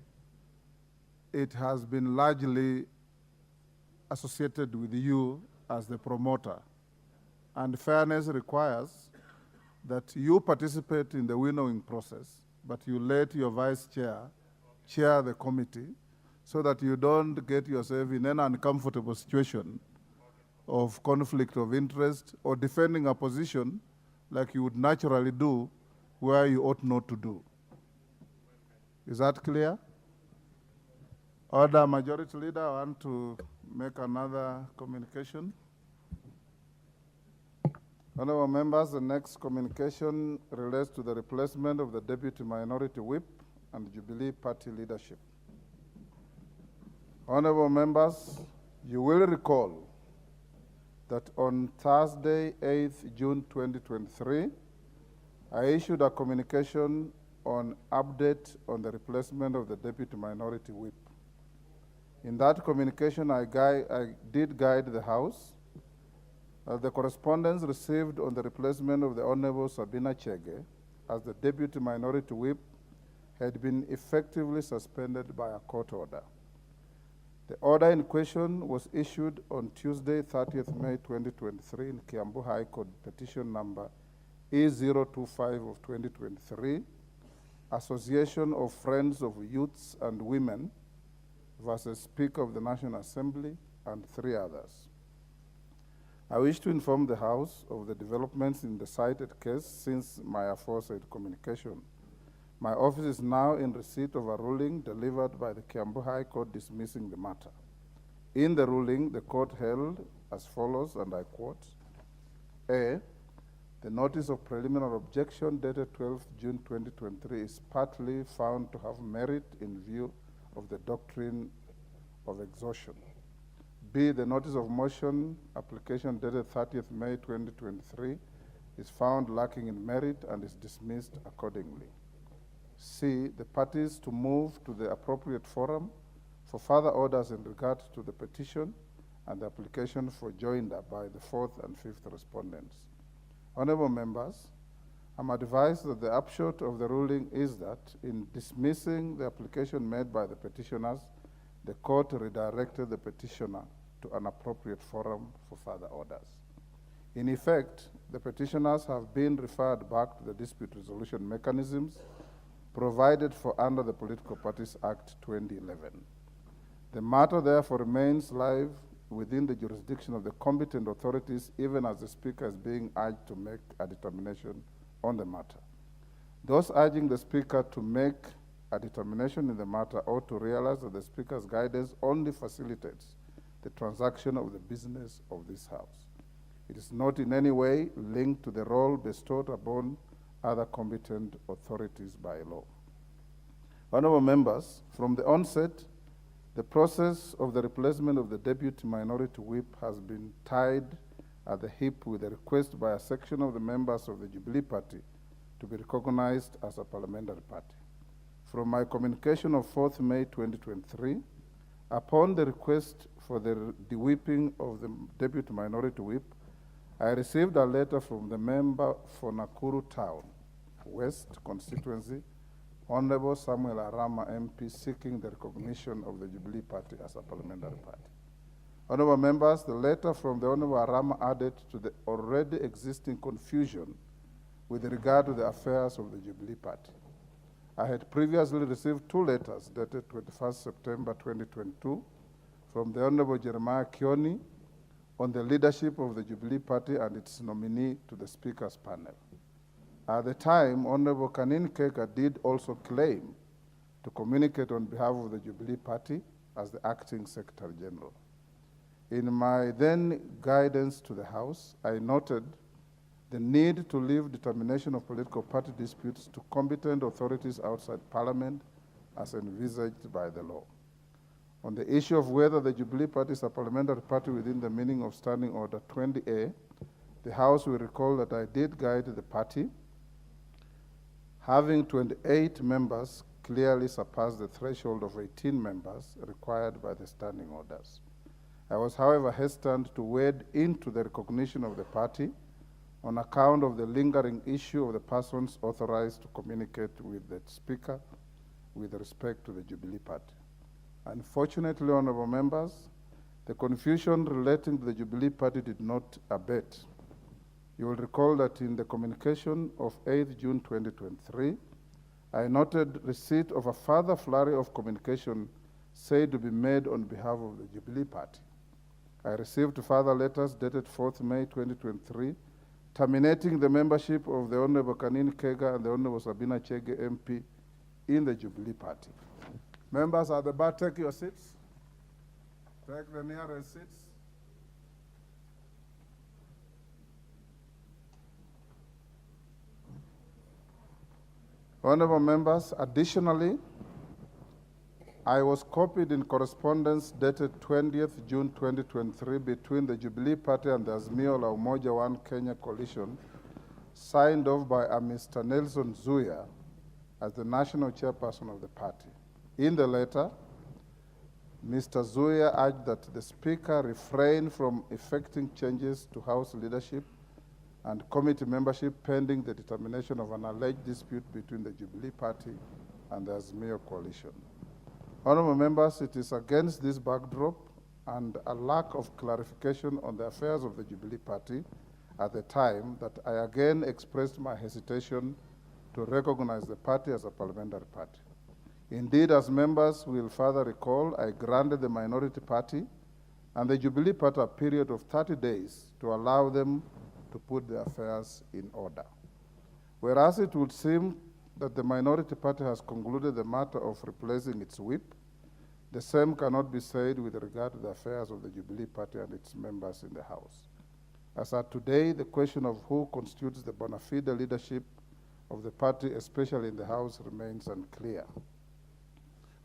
it has been largely associated with you as the promoter. And fairness requires that you participate in the winnowing process, but you let your vice chair the committee so that you don't get yourself in an uncomfortable situation of conflict of interest or defending a position like you would naturally do where you ought not to do. Is that clear? Order, Majority Leader, I want to make another communication. Honorable members, the next communication relates to the replacement of the Deputy Minority Whip and Jubilee Party leadership. Honorable members, you will recall that on Thursday, 8th June 2023, I issued a communication on update on the replacement of the Deputy Minority Whip. In that communication, I did guide the House the correspondence received on the replacement of the Honorable Sabina Chege as the Deputy Minority Whip had been effectively suspended by a court order. The order in question was issued on Tuesday, 30th May 2023 in Kiambu High Court petition number E025 of 2023, Association of Friends of Youths and Women versus Speaker of the National Assembly and 3 others. I wish to inform the House of the developments in the cited case since my aforesaid communication. My office is now in receipt of a ruling delivered by the Kiambu High Court dismissing the matter. In the ruling, the court held as follows, and I quote, A, the notice of preliminary objection dated 12th June 2023 is partly found to have merit in view of the doctrine of exhaustion. B, the notice of motion application dated 30th May 2023 is found lacking in merit and is dismissed accordingly. C, the parties to move to the appropriate forum for further orders in regard to the petition and the application for joinder by the 4th and 5th respondents. Honorable members, I'm advised that the upshot of the ruling is that in dismissing the application made by the petitioners, the court redirected the petitioner to an appropriate forum for further orders. In effect, the petitioners have been referred back to the dispute resolution mechanisms provided for under the Political Parties Act 2011. The matter therefore remains live within the jurisdiction of the competent authorities, even as the Speaker is being urged to make a determination on the matter. Those urging the Speaker to make a determination in the matter ought to realize that the Speaker's guidance only facilitates the transaction of the business of this House. It is not in any way linked to the role bestowed upon other competent authorities by law. Honorable members, from the onset, the process of the replacement of the Deputy Minority Whip has been tied at the hip with a request by a section of the members of the Jubilee Party to be recognized as a parliamentary party. From my communication of 4th May 2023, upon the request for the de-whipping of the Deputy Minority Whip, I received a letter from the member for Nakuru Town West constituency, Honorable Samuel Arama MP, seeking the recognition of the Jubilee Party as a parliamentary party. Honorable members, the letter from the Honorable Arama added to the already existing confusion with regard to the affairs of the Jubilee Party. I had previously received 2 letters dated 21st September 2022 from the Honorable Jeremiah Kioni on the leadership of the Jubilee Party and its nominee to the Speaker's panel. At the time, Honorable Kanin Keka did also claim to communicate on behalf of the Jubilee Party as the acting Secretary General. In my then guidance to the House, I noted the need to leave determination of political party disputes to competent authorities outside Parliament as envisaged by the law. On the issue of whether the Jubilee Party is a parliamentary party within the meaning of Standing Order 20A, the House will recall that I did guide the party. Having 28 members clearly surpassed the threshold of 18 members required by the standing orders. I was, however, hesitant to wade into the recognition of the party on account of the lingering issue of the persons authorized to communicate with the Speaker with respect to the Jubilee Party. Unfortunately, honorable members, the confusion relating to the Jubilee Party did not abate. You will recall that in the communication of 8th June 2023, I noted receipt of a further flurry of communication said to be made on behalf of the Jubilee Party. I received further letters dated 4th May 2023, terminating the membership of the Honorable Kanin Kega and the Honorable Sabina Chege MP in the Jubilee Party. Members at the bar, take your seats. Take the nearest seats. Honorable members, additionally, I was copied in correspondence dated 20th June 2023 between the Jubilee Party and the Azimio la Umoja One Kenya coalition, signed off by a Mr. Nelson Zuya as the national chairperson of the party. In the letter, Mr. Zuya urged that the Speaker refrain from effecting changes to House leadership and committee membership pending the determination of an alleged dispute between the Jubilee Party and the Azimio coalition. Honorable members, it is against this backdrop and a lack of clarification on the affairs of the Jubilee Party at the time that I again expressed my hesitation to recognize the party as a parliamentary party. Indeed, as members will further recall, I granted the minority party and the Jubilee Party a period of 30 days to allow them to put their affairs in order. Whereas it would seem that the minority party has concluded the matter of replacing its whip, the same cannot be said with regard to the affairs of the Jubilee Party and its members in the House. As at today, the question of who constitutes the bona fide leadership of the party, especially in the House, remains unclear.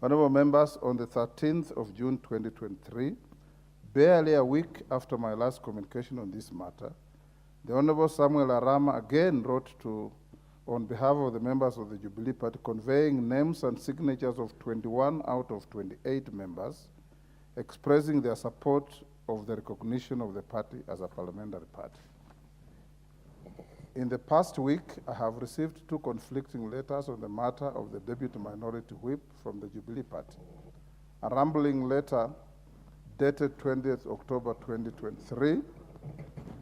Honorable members, on the 13th of June 2023, Barely a week after my last communication on this matter, the Honorable Samuel Arama again wrote on behalf of the members of the Jubilee Party, conveying names and signatures of 21 out of 28 members, expressing their support of the recognition of the party as a parliamentary party. In the past week, I have received 2 conflicting letters on the matter of the Deputy Minority Whip from the Jubilee Party. A rambling letter dated 20th October 2023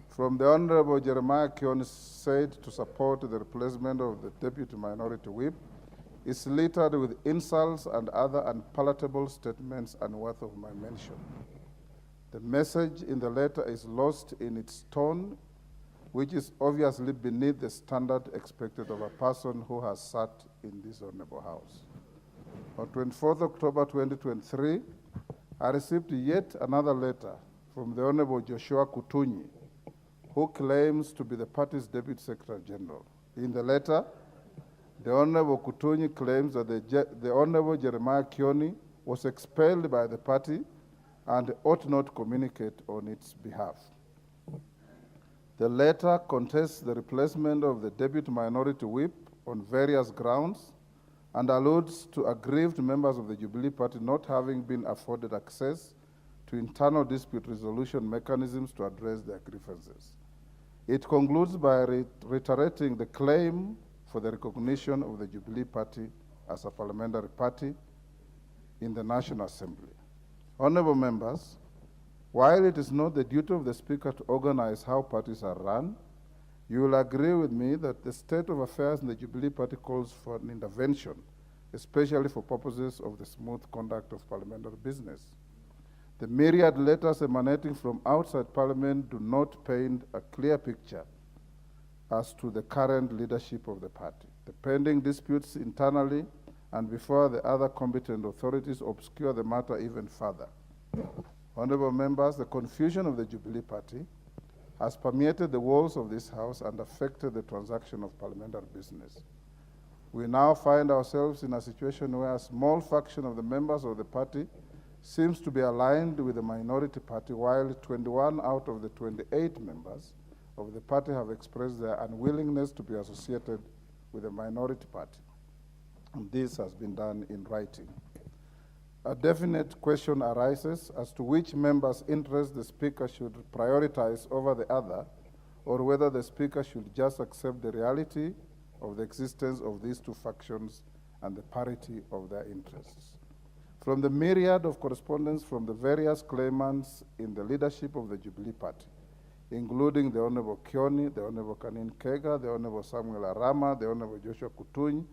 from the Honorable Jeremiah Kioni said to support the replacement of the Deputy Minority Whip is littered with insults and other unpalatable statements unworthy of my mention. The message in the letter is lost in its tone, which is obviously beneath the standard expected of a person who has sat in this honorable house. On 24th October 2023, I received yet another letter from the Honorable Joshua Kutunyi, who claims to be the party's Deputy Secretary General. In the letter, the Honorable Kutunyi claims that the Honorable Jeremiah Kioni was expelled by the party and ought not communicate on its behalf. The letter contests the replacement of the Deputy Minority Whip on various grounds and alludes to aggrieved members of the Jubilee Party not having been afforded access to internal dispute resolution mechanisms to address their grievances. It concludes by reiterating the claim for the recognition of the Jubilee Party as a parliamentary party in the National Assembly. Honorable members, while it is not the duty of the Speaker to organize how parties are run, you will agree with me that the state of affairs in the Jubilee Party calls for an intervention, especially for purposes of the smooth conduct of parliamentary business. The myriad letters emanating from outside Parliament do not paint a clear picture as to the current leadership of the party. The pending disputes internally and before the other competent authorities obscure the matter even further. Honorable members, the confusion of the Jubilee Party has permeated the walls of this House and affected the transaction of parliamentary business. We now find ourselves in a situation where a small faction of the members of the party seems to be aligned with the minority party, while 21 out of the 28 members of the party have expressed their unwillingness to be associated with the minority party. And this has been done in writing. A definite question arises as to which member's interest the Speaker should prioritize over the other, or whether the Speaker should just accept the reality of the existence of these 2 factions and the parity of their interests. From the myriad of correspondence from the various claimants in the leadership of the Jubilee Party, including the Honorable Kioni, the Honorable Kanin Kega, the Honorable Samuel Arama, the Honorable Joshua Kutunyi,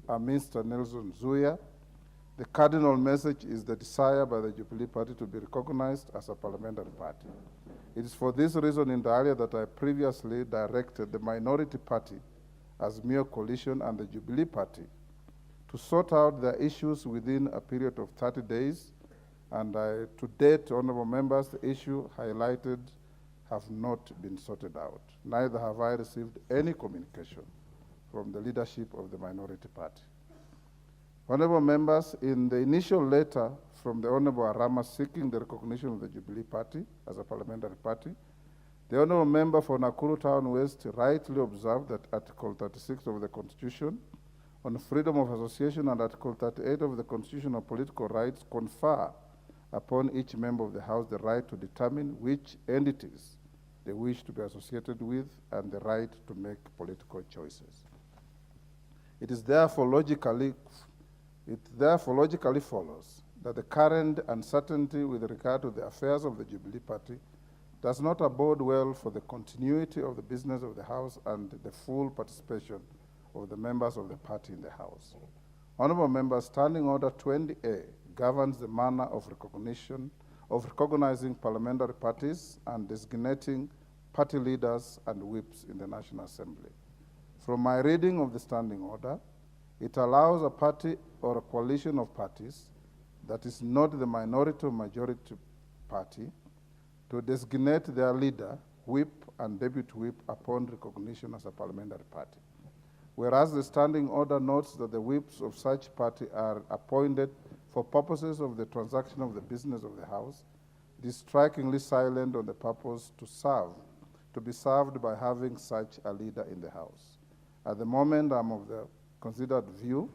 and Mr. Nelson Zuya, the cardinal message is the desire by the Jubilee Party to be recognized as a parliamentary party. It is for this reason, inter alia, that I previously directed the minority party, Azimio Coalition, and the Jubilee Party to sort out their issues within a period of 30 days, and to date, honorable members, the issue highlighted have not been sorted out. Neither have I received any communication from the leadership of the minority party. Honorable members, in the initial letter from the Honorable Arama seeking the recognition of the Jubilee Party as a parliamentary party, the Honorable Member for Nakuru Town West rightly observed that Article 36 of the Constitution on freedom of association and Article 38 of the Constitution on political rights confer upon each member of the House the right to determine which entities they wish to be associated with and the right to make political choices. It therefore logically follows that the current uncertainty with regard to the affairs of the Jubilee Party does not abode well for the continuity of the business of the House and the full participation of the members of the party in the House. Honorable members, Standing Order 20A governs the manner of recognizing parliamentary parties and designating party leaders and whips in the National Assembly. From my reading of the Standing Order, it allows a party or a coalition of parties that is not the minority or majority party to designate their leader, whip, and deputy whip upon recognition as a parliamentary party. Whereas the Standing Order notes that the whips of such party are appointed for purposes of the transaction of the business of the House, It is strikingly silent on the purpose to be served by having such a leader in the House. At the moment, I'm of the considered view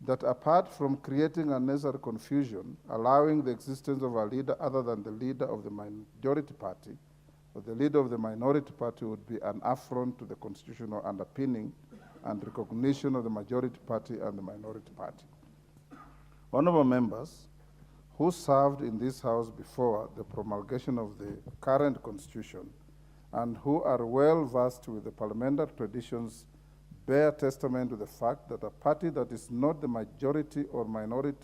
that apart from creating unnecessary confusion, allowing the existence of a leader other than the leader of the majority party or the leader of the minority party would be an affront to the constitutional underpinning and recognition of the majority party and the minority party. Honorable members who served in this House before the promulgation of the current constitution and who are well versed with the parliamentary traditions bear testament to the fact that a party that is not the majority or minority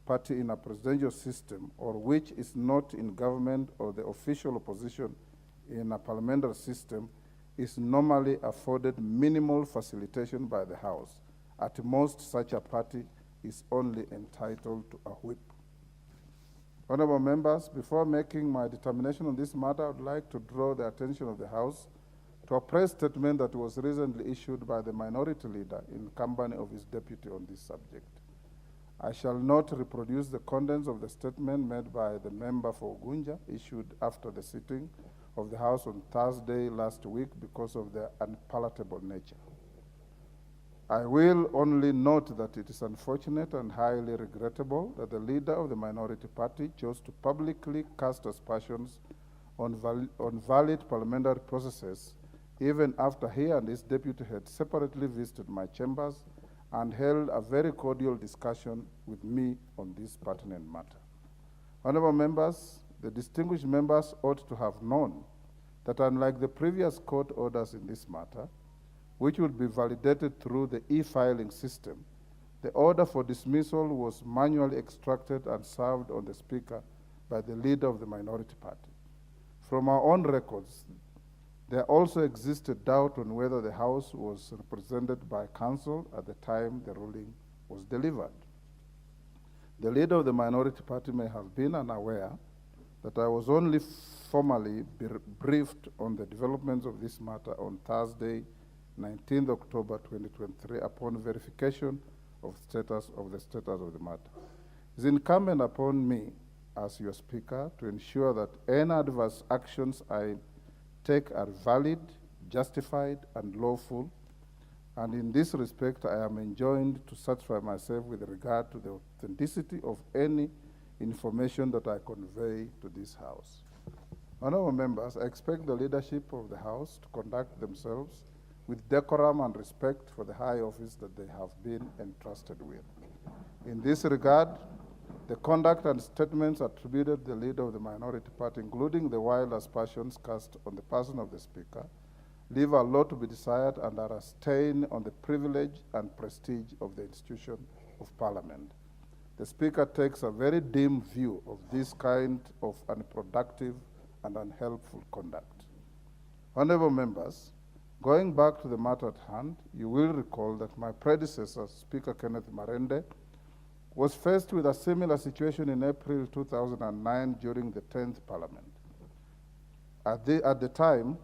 party in a presidential system, or which is not in government or the official opposition in a parliamentary system, is normally afforded minimal facilitation by the House. At most, such a party is only entitled to a whip. Honorable members, before making my determination on this matter, I would like to draw the attention of the House to a press statement that was recently issued by the minority leader in company of his deputy on this subject. I shall not reproduce the contents of the statement made by the member for Gunja, issued after the sitting of the House on Thursday last week because of their unpalatable nature. I will only note that it is unfortunate and highly regrettable that the leader of the minority party chose to publicly cast aspersions on valid parliamentary processes even after he and his deputy had separately visited my chambers and held a very cordial discussion with me on this pertinent matter. Honorable members, the distinguished members ought to have known that unlike the previous court orders in this matter, which would be validated through the e-filing system, the order for dismissal was manually extracted and served on the Speaker by the leader of the minority party. From our own records, there also existed doubt on whether the House was represented by counsel at the time the ruling was delivered. The leader of the minority party may have been unaware that I was only formally briefed on the developments of this matter on Thursday, 19th October 2023, upon verification of the status of the matter. It is incumbent upon me as your Speaker to ensure that any adverse actions I take are valid, justified, and lawful, and in this respect I am enjoined to satisfy myself with regard to the authenticity of any information that I convey to this House. Honorable members, I expect the leadership of the House to conduct themselves with decorum and respect for the high office that they have been entrusted with. In this regard, the conduct and statements attributed to the leader of the minority party, including the wild aspersions cast on the person of the Speaker, leave a lot to be desired and are a stain on the privilege and prestige of the institution of Parliament. The Speaker takes a very dim view of this kind of unproductive and unhelpful conduct. Honorable members, going back to the matter at hand, you will recall that my predecessor, Speaker Kenneth Marende, was faced with a similar situation in April 2009 during the 10th Parliament. At the time,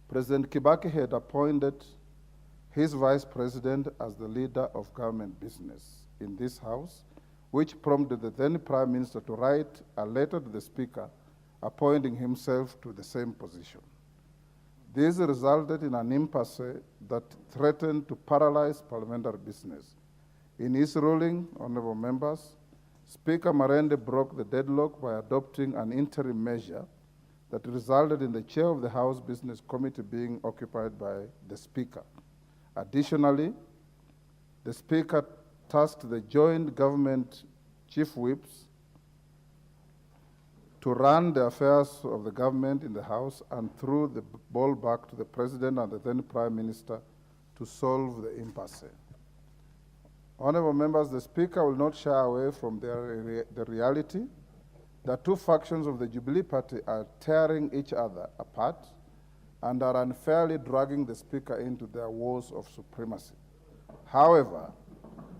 President Kibaki had appointed his vice president as the leader of government business in this House, which prompted the then Prime Minister to write a letter to the Speaker appointing himself to the same position. This resulted in an impasse that threatened to paralyze parliamentary business. In his ruling, honorable members, Speaker Marende broke the deadlock by adopting an interim measure that resulted in the chair of the House Business Committee being occupied by the Speaker. Additionally, the Speaker tasked the joint government chief whips to run the affairs of the government in the House and threw the ball back to the President and the then Prime Minister to solve the impasse. Honorable members, the Speaker will not shy away from the reality that two factions of the Jubilee Party are tearing each other apart and are unfairly dragging the Speaker into their wars of supremacy. However,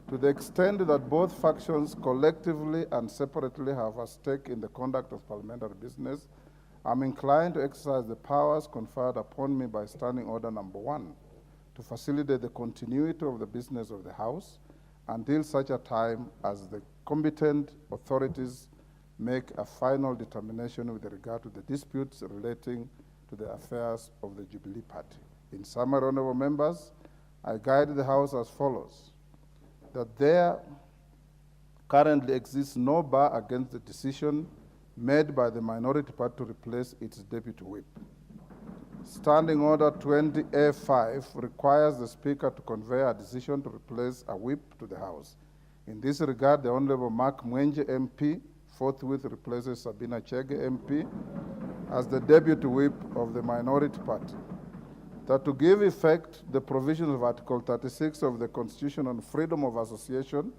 to the extent that both factions collectively and separately have a stake in the conduct of parliamentary business, I'm inclined to exercise the powers conferred upon me by Standing Order Number 1 to facilitate the continuity of the business of the House until such a time as the competent authorities make a final determination with regard to the disputes relating to the affairs of the Jubilee Party. In summary, honorable members, I guide the House as follows: that there currently exists no bar against the decision made by the minority party to replace its deputy whip. Standing Order 20A5 requires the Speaker to convey a decision to replace a whip to the House. In this regard, the Honorable Mark Mwenje MP forthwith replaces Sabina Chege MP as the deputy whip of the minority party. That to give effect the provisions of Article 36 of the Constitution on freedom of association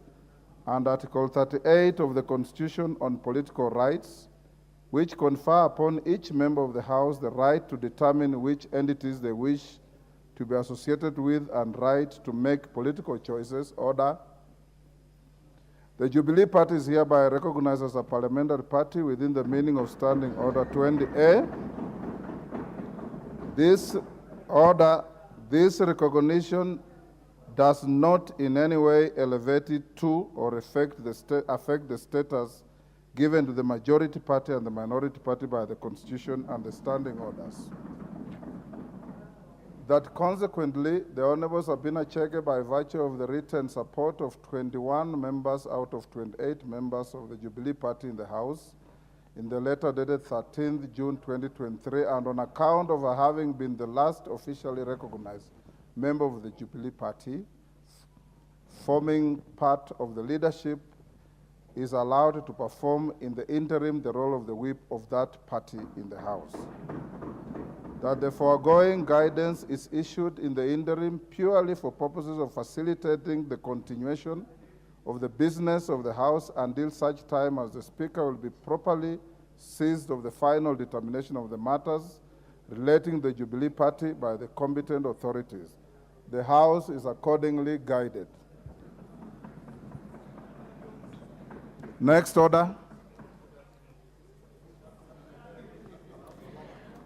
and Article 38 of the Constitution on political rights, which confer upon each member of the House the right to determine which entities they wish to be associated with and right to make political choices. Order. The Jubilee Party is hereby recognized as a parliamentary party within the meaning of Standing Order 20A. This recognition does not in any way elevate it to or affect the status given to the majority party and the minority party by the Constitution and the standing orders. That consequently, the Honorable Sabina Chege, by virtue of the written support of 21 members out of 28 members of the Jubilee Party in the House, in the letter dated 13th June 2023, and on account of her having been the last officially recognized member of the Jubilee Party, forming part of the leadership, is allowed to perform in the interim the role of the whip of that party in the House. That the foregoing guidance is issued in the interim purely for purposes of facilitating the continuation of the business of the House until such time as the Speaker will be properly seized of the final determination of the matters relating to the Jubilee Party by the competent authorities. The House is accordingly guided. Next order.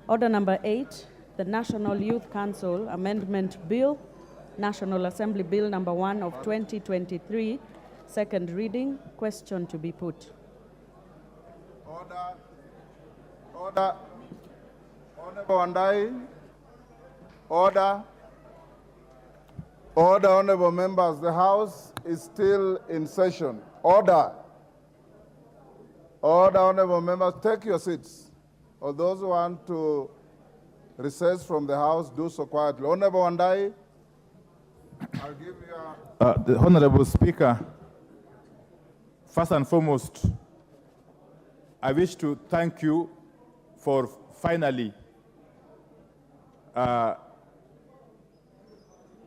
Order number 8, the National Youth Council Amendment Bill, National Assembly Bill number 1 of 2023, second reading. Question to be put. Order. Order. Honorable Wandai. Order. Order, honorable members. The House is still in session. Order. Order, honorable members. Take your seats. Or those who want to recess from the House, do so quietly. Honorable Wandai, I'll give you The Honorable Speaker, first and foremost, I wish to thank you for finally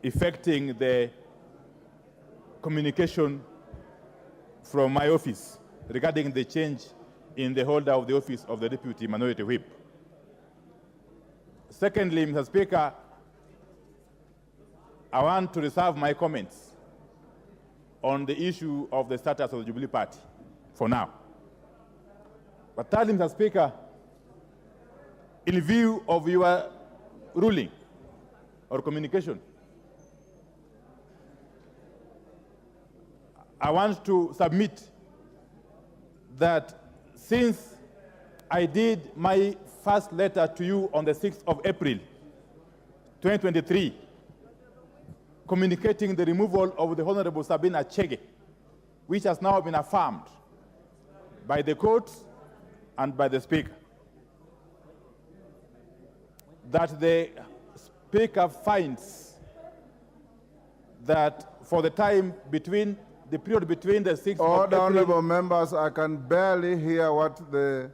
effecting the communication from my office regarding the change in the holder of the office of the Deputy Minority Whip. Secondly, Mr. Speaker, I want to reserve my comments on the issue of the status of the Jubilee Party for now. But thirdly, Mr. Speaker, in view of your ruling or communication, I want to submit that since I did my first letter to you on the 6th of April, 2023, communicating the removal of the Honorable Sabina Chege, which has now been affirmed by the courts and by the Speaker, that the Speaker finds that for the time between the period between the 6th of April... Honorable members, I can barely hear what the...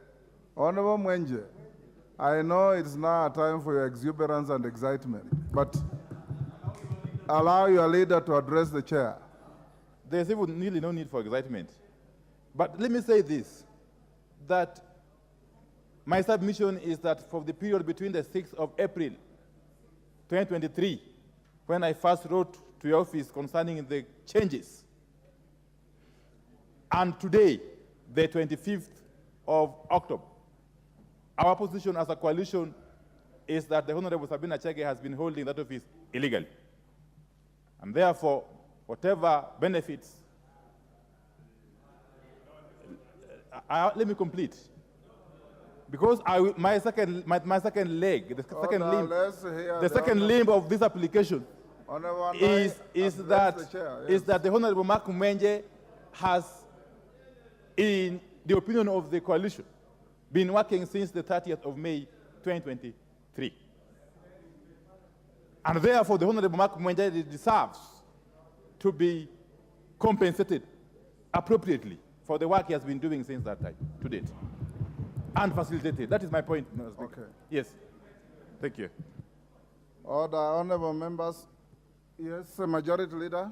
Honorable Mwenje, I know it's now a time for your exuberance and excitement, but allow your leader to address the chair. There's even really no need for excitement. But let me say this, that my submission is that for the period between the 6th of April, 2023, when I first wrote to your office concerning the changes, and today, the 25th of October, our position as a coalition is that the Honorable Sabina Chege has been holding that office illegally. And therefore, whatever benefits Let me complete. Because my second leg, the second limb, the second limb of this application is that the Honorable Mark Mwenje has, in the opinion of the coalition, been working since the 30th of May 2023. And therefore, the Honorable Mark Mwenje deserves to be compensated appropriately for the work he has been doing since that time to date and facilitated. That is my point, Mr. Speaker. Okay. Yes. Thank you. Order, honorable members. Yes, Majority Leader.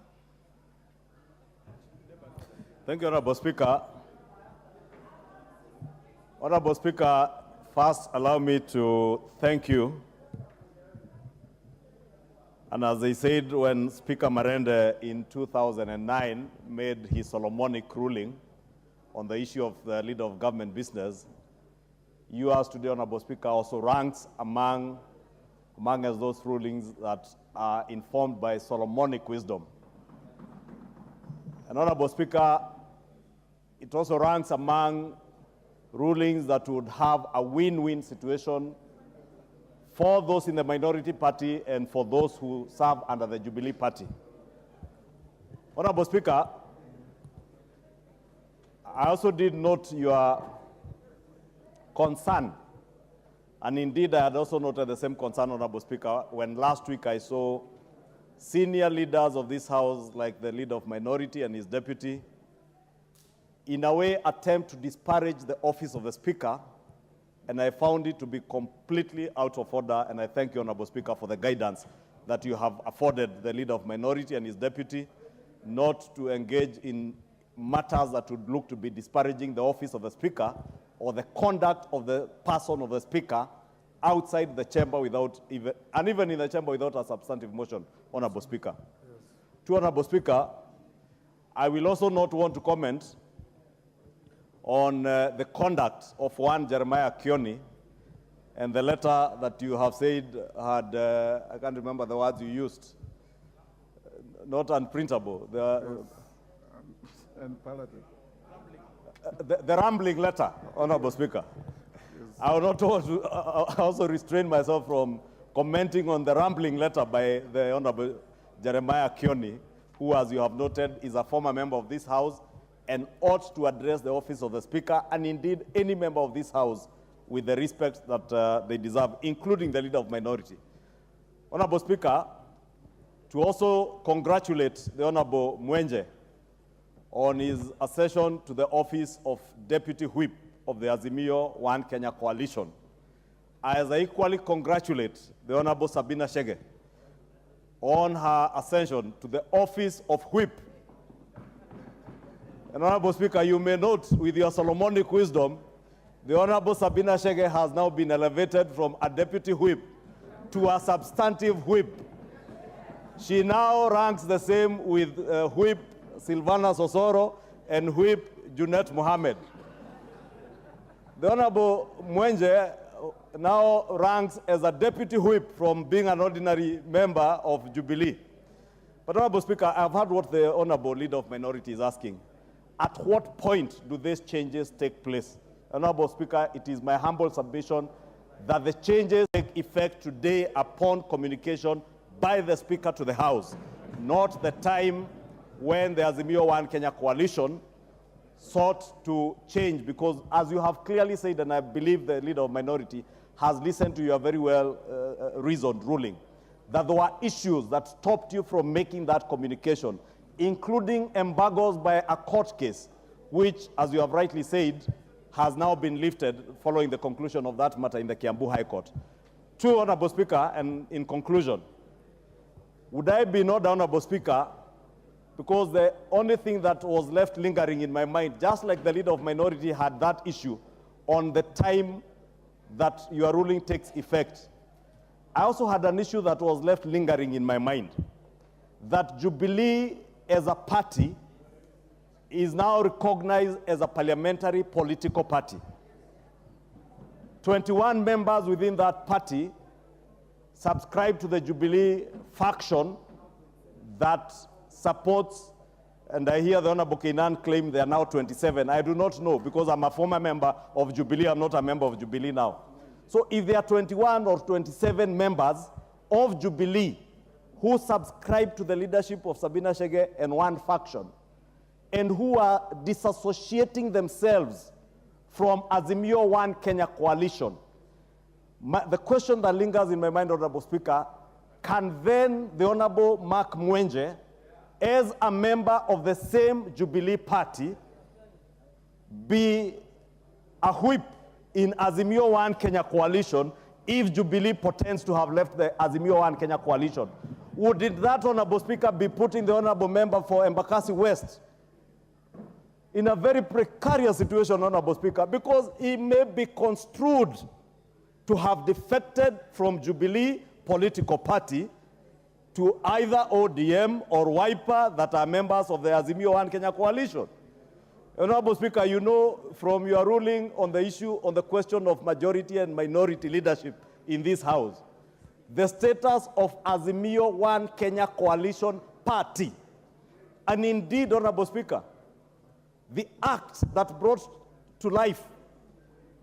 Thank you, Honorable Speaker. Honorable Speaker, first allow me to thank you. And as they said, when Speaker Marende in 2009 made his Solomonic ruling on the issue of the leader of government business, yours today, Honorable Speaker, also ranks among as those rulings that are informed by Solomonic wisdom. And Honorable Speaker, it also ranks among rulings that would have a win-win situation for those in the minority party and for those who serve under the Jubilee party. Honorable Speaker, I also did note your concern, and indeed I had also noted the same concern, Honorable Speaker, when last week I saw senior leaders of this House, like the leader of minority and his deputy, in a way attempt to disparage the office of the Speaker, and I found it to be completely out of order, and I thank you, Honorable Speaker, for the guidance that you have afforded the leader of minority and his deputy not to engage in matters that would look to be disparaging the office of the Speaker or the conduct of the person of the Speaker outside the chamber without even, and even in the chamber without a substantive motion, Honorable Speaker. Yes. To Honorable Speaker, I will also not want to comment on the conduct of one Jeremiah Kioni and the letter that you have said had, I can't remember the words you used, not unprintable. And palatable. The rambling letter, Honorable Speaker. Yes. I will not want to also restrain myself from commenting on the rambling letter by the Honorable Jeremiah Kioni, who, as you have noted, is a former member of this House and ought to address the office of the Speaker and indeed any member of this House with the respect that they deserve, including the leader of minority. Honorable Speaker, to also congratulate the Honorable Mwenje on his accession to the office of Deputy Whip of the Azimio One Kenya Coalition. As I equally congratulate the Honorable Sabina Chege on her ascension to the office of Whip. And Honorable Speaker, you may note with your Solomonic wisdom, the Honorable Sabina Chege has now been elevated from a Deputy Whip to a substantive Whip. She now ranks the same with Whip Silvana Sosoro and Whip Junet Mohammed. The Honorable Mwenje now ranks as a Deputy Whip from being an ordinary member of Jubilee. But Honorable Speaker, I've heard what the Honorable Leader of Minority is asking. At what point do these changes take place? Honorable Speaker, it is my humble submission that the changes take effect today upon communication by the Speaker to the House, not the time when the Azimio One Kenya Coalition sought to change, because as you have clearly said, and I believe the Leader of Minority has listened to your very well reasoned ruling, that there were issues that stopped you from making that communication, including embargoes by a court case, which, as you have rightly said, has now been lifted following the conclusion of that matter in the Kiambu High Court. To Honorable Speaker, and in conclusion, would I be not Honorable Speaker, because the only thing that was left lingering in my mind, just like the Leader of Minority had that issue on the time that your ruling takes effect, I also had an issue that was left lingering in my mind, that Jubilee as a party is now recognized as a parliamentary political party. 21 members within that party subscribe to the Jubilee faction that supports and I hear the Honorable Keinan claim they are now 27. I do not know because I'm a former member of Jubilee. I'm not a member of Jubilee now. So if there are 21 or 27 members of Jubilee who subscribe to the leadership of Sabina Chege and one faction, and who are disassociating themselves from Azimio One Kenya coalition, the question that lingers in my mind, Honorable Speaker, can then the Honorable Mark Mwenje, as a member of the same Jubilee party, be a whip in Azimio One Kenya coalition if Jubilee pretends to have left the Azimio One Kenya coalition? Would that, Honorable Speaker, be putting the Honorable member for Embakasi West in a very precarious situation, Honorable Speaker, because he may be construed to have defected from Jubilee political party to either ODM or Wiper that are members of the Azimio One Kenya coalition. Honorable Speaker, you know from your ruling on the issue on the question of majority and minority leadership in this House, the status of Azimio One Kenya coalition party, and indeed, Honorable Speaker, the act that brought to life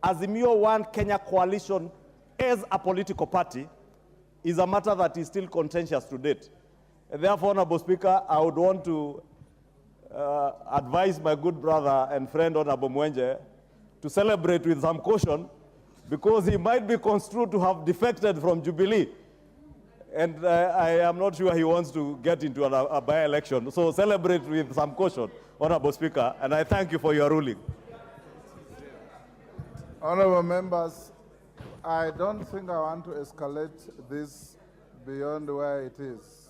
Azimio One Kenya coalition as a political party is a matter that is still contentious to date. And therefore, Honorable Speaker, I would want to advise my good brother and friend, Honorable Mwenje, to celebrate with some caution because he might be construed to have defected from Jubilee. And I am not sure he wants to get into a by-election. So celebrate with some caution, Honorable Speaker, and I thank you for your ruling. Honorable members, I don't think I want to escalate this beyond where it is,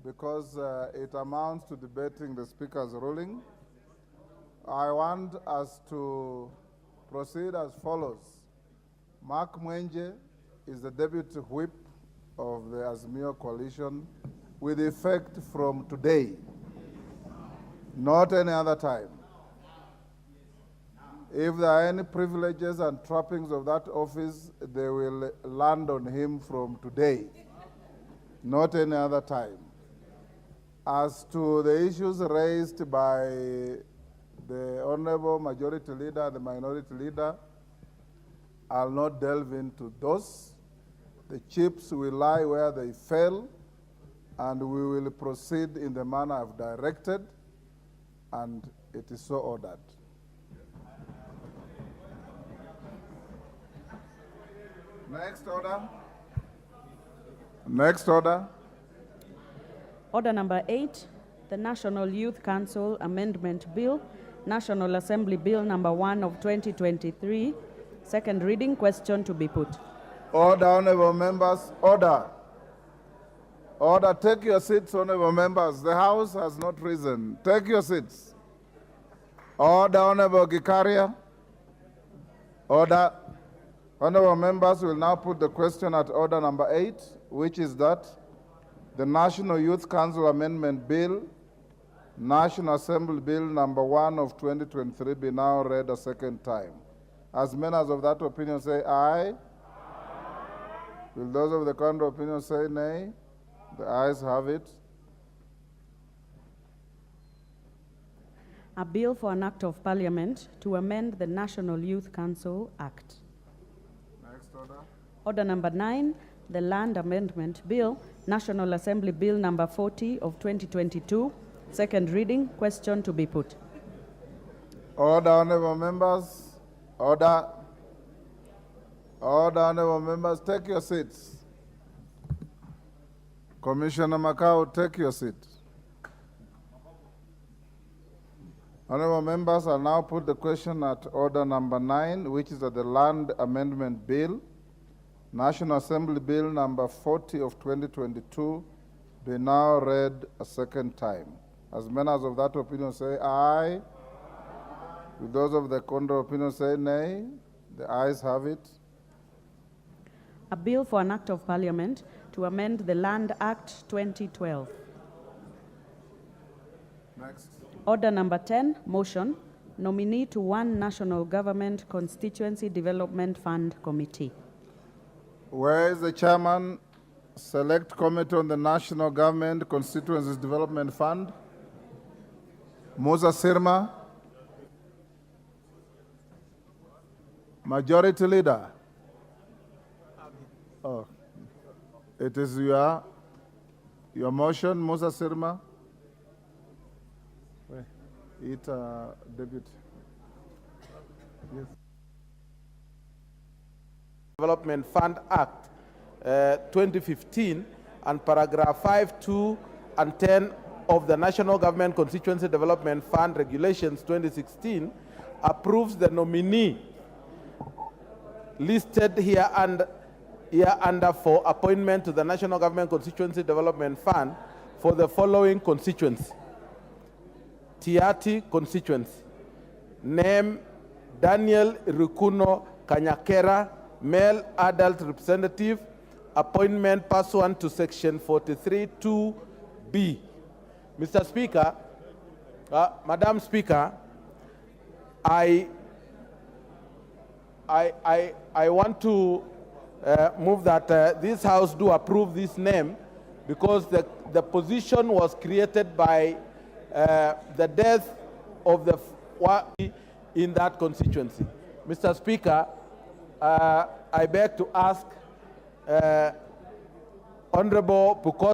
because it amounts to debating the Speaker's ruling. I want us to proceed as follows. Mark Mwenje is the Deputy Whip of the Azimio coalition with effect from today, not any other time. If there are any privileges and trappings of that office, they will land on him from today, not any other time. As to the issues raised by the Honorable Majority Leader and the Minority Leader, I'll not delve into those. The chips will lie where they fell, and we will proceed in the manner I've directed, and it is so ordered. Next order. Next order. Order number 8, the National Youth Council Amendment Bill, National Assembly Bill number 1 of 2023, second reading, question to be put. Order, honorable members, order. Order, take your seats, honorable members. The House has not risen. Take your seats. Order, Honorable Gikaria. Order. Honorable members will now put the question at order number 8, which is that the National Youth Council Amendment Bill, National Assembly Bill number 1 of 2023 be now read a second time. As members of that opinion say aye. Will those of the contrary opinion say nay? The ayes have it. A bill for an act of parliament to amend the National Youth Council Act. Next order. Order number 9, the Land Amendment Bill, National Assembly Bill number 40 of 2022, second reading, question to be put. Order, honorable members. Order. Order, honorable members, take your seats. Commissioner Macau, take your seat. Honorable members, I now put the question at order number 9, which is at the Land Amendment Bill, National Assembly Bill number 40 of 2022, be now read a second time. As members of that opinion say aye. Will those of the contrary opinion say nay? The ayes have it. A bill for an act of parliament to amend the Land Act 2012. Next. Order number 10, motion, nominee to one national government constituency development fund committee. Where is the chairman, Select Committee on the National Government Constituencies Development Fund? Musa Sirma. Majority Leader. Oh, it is your motion, Musa Sirma. Deputy. Yes. Development Fund Act 2015 and paragraph 5, 2, and 10 of the National Government Constituency Development Fund Regulations 2016 approves the nominee listed here under for appointment to the National Government Constituency Development Fund for the following constituency. Tiati constituency. Name Daniel Rukuno Kanyakera, male adult representative, appointment pursuant to section 43(2)(b). Mr. Speaker, Madam Speaker, I want to move that this House do approve this name because the position was created by the death of the in that constituency. Mr. Speaker, I beg to ask Honorable Pukos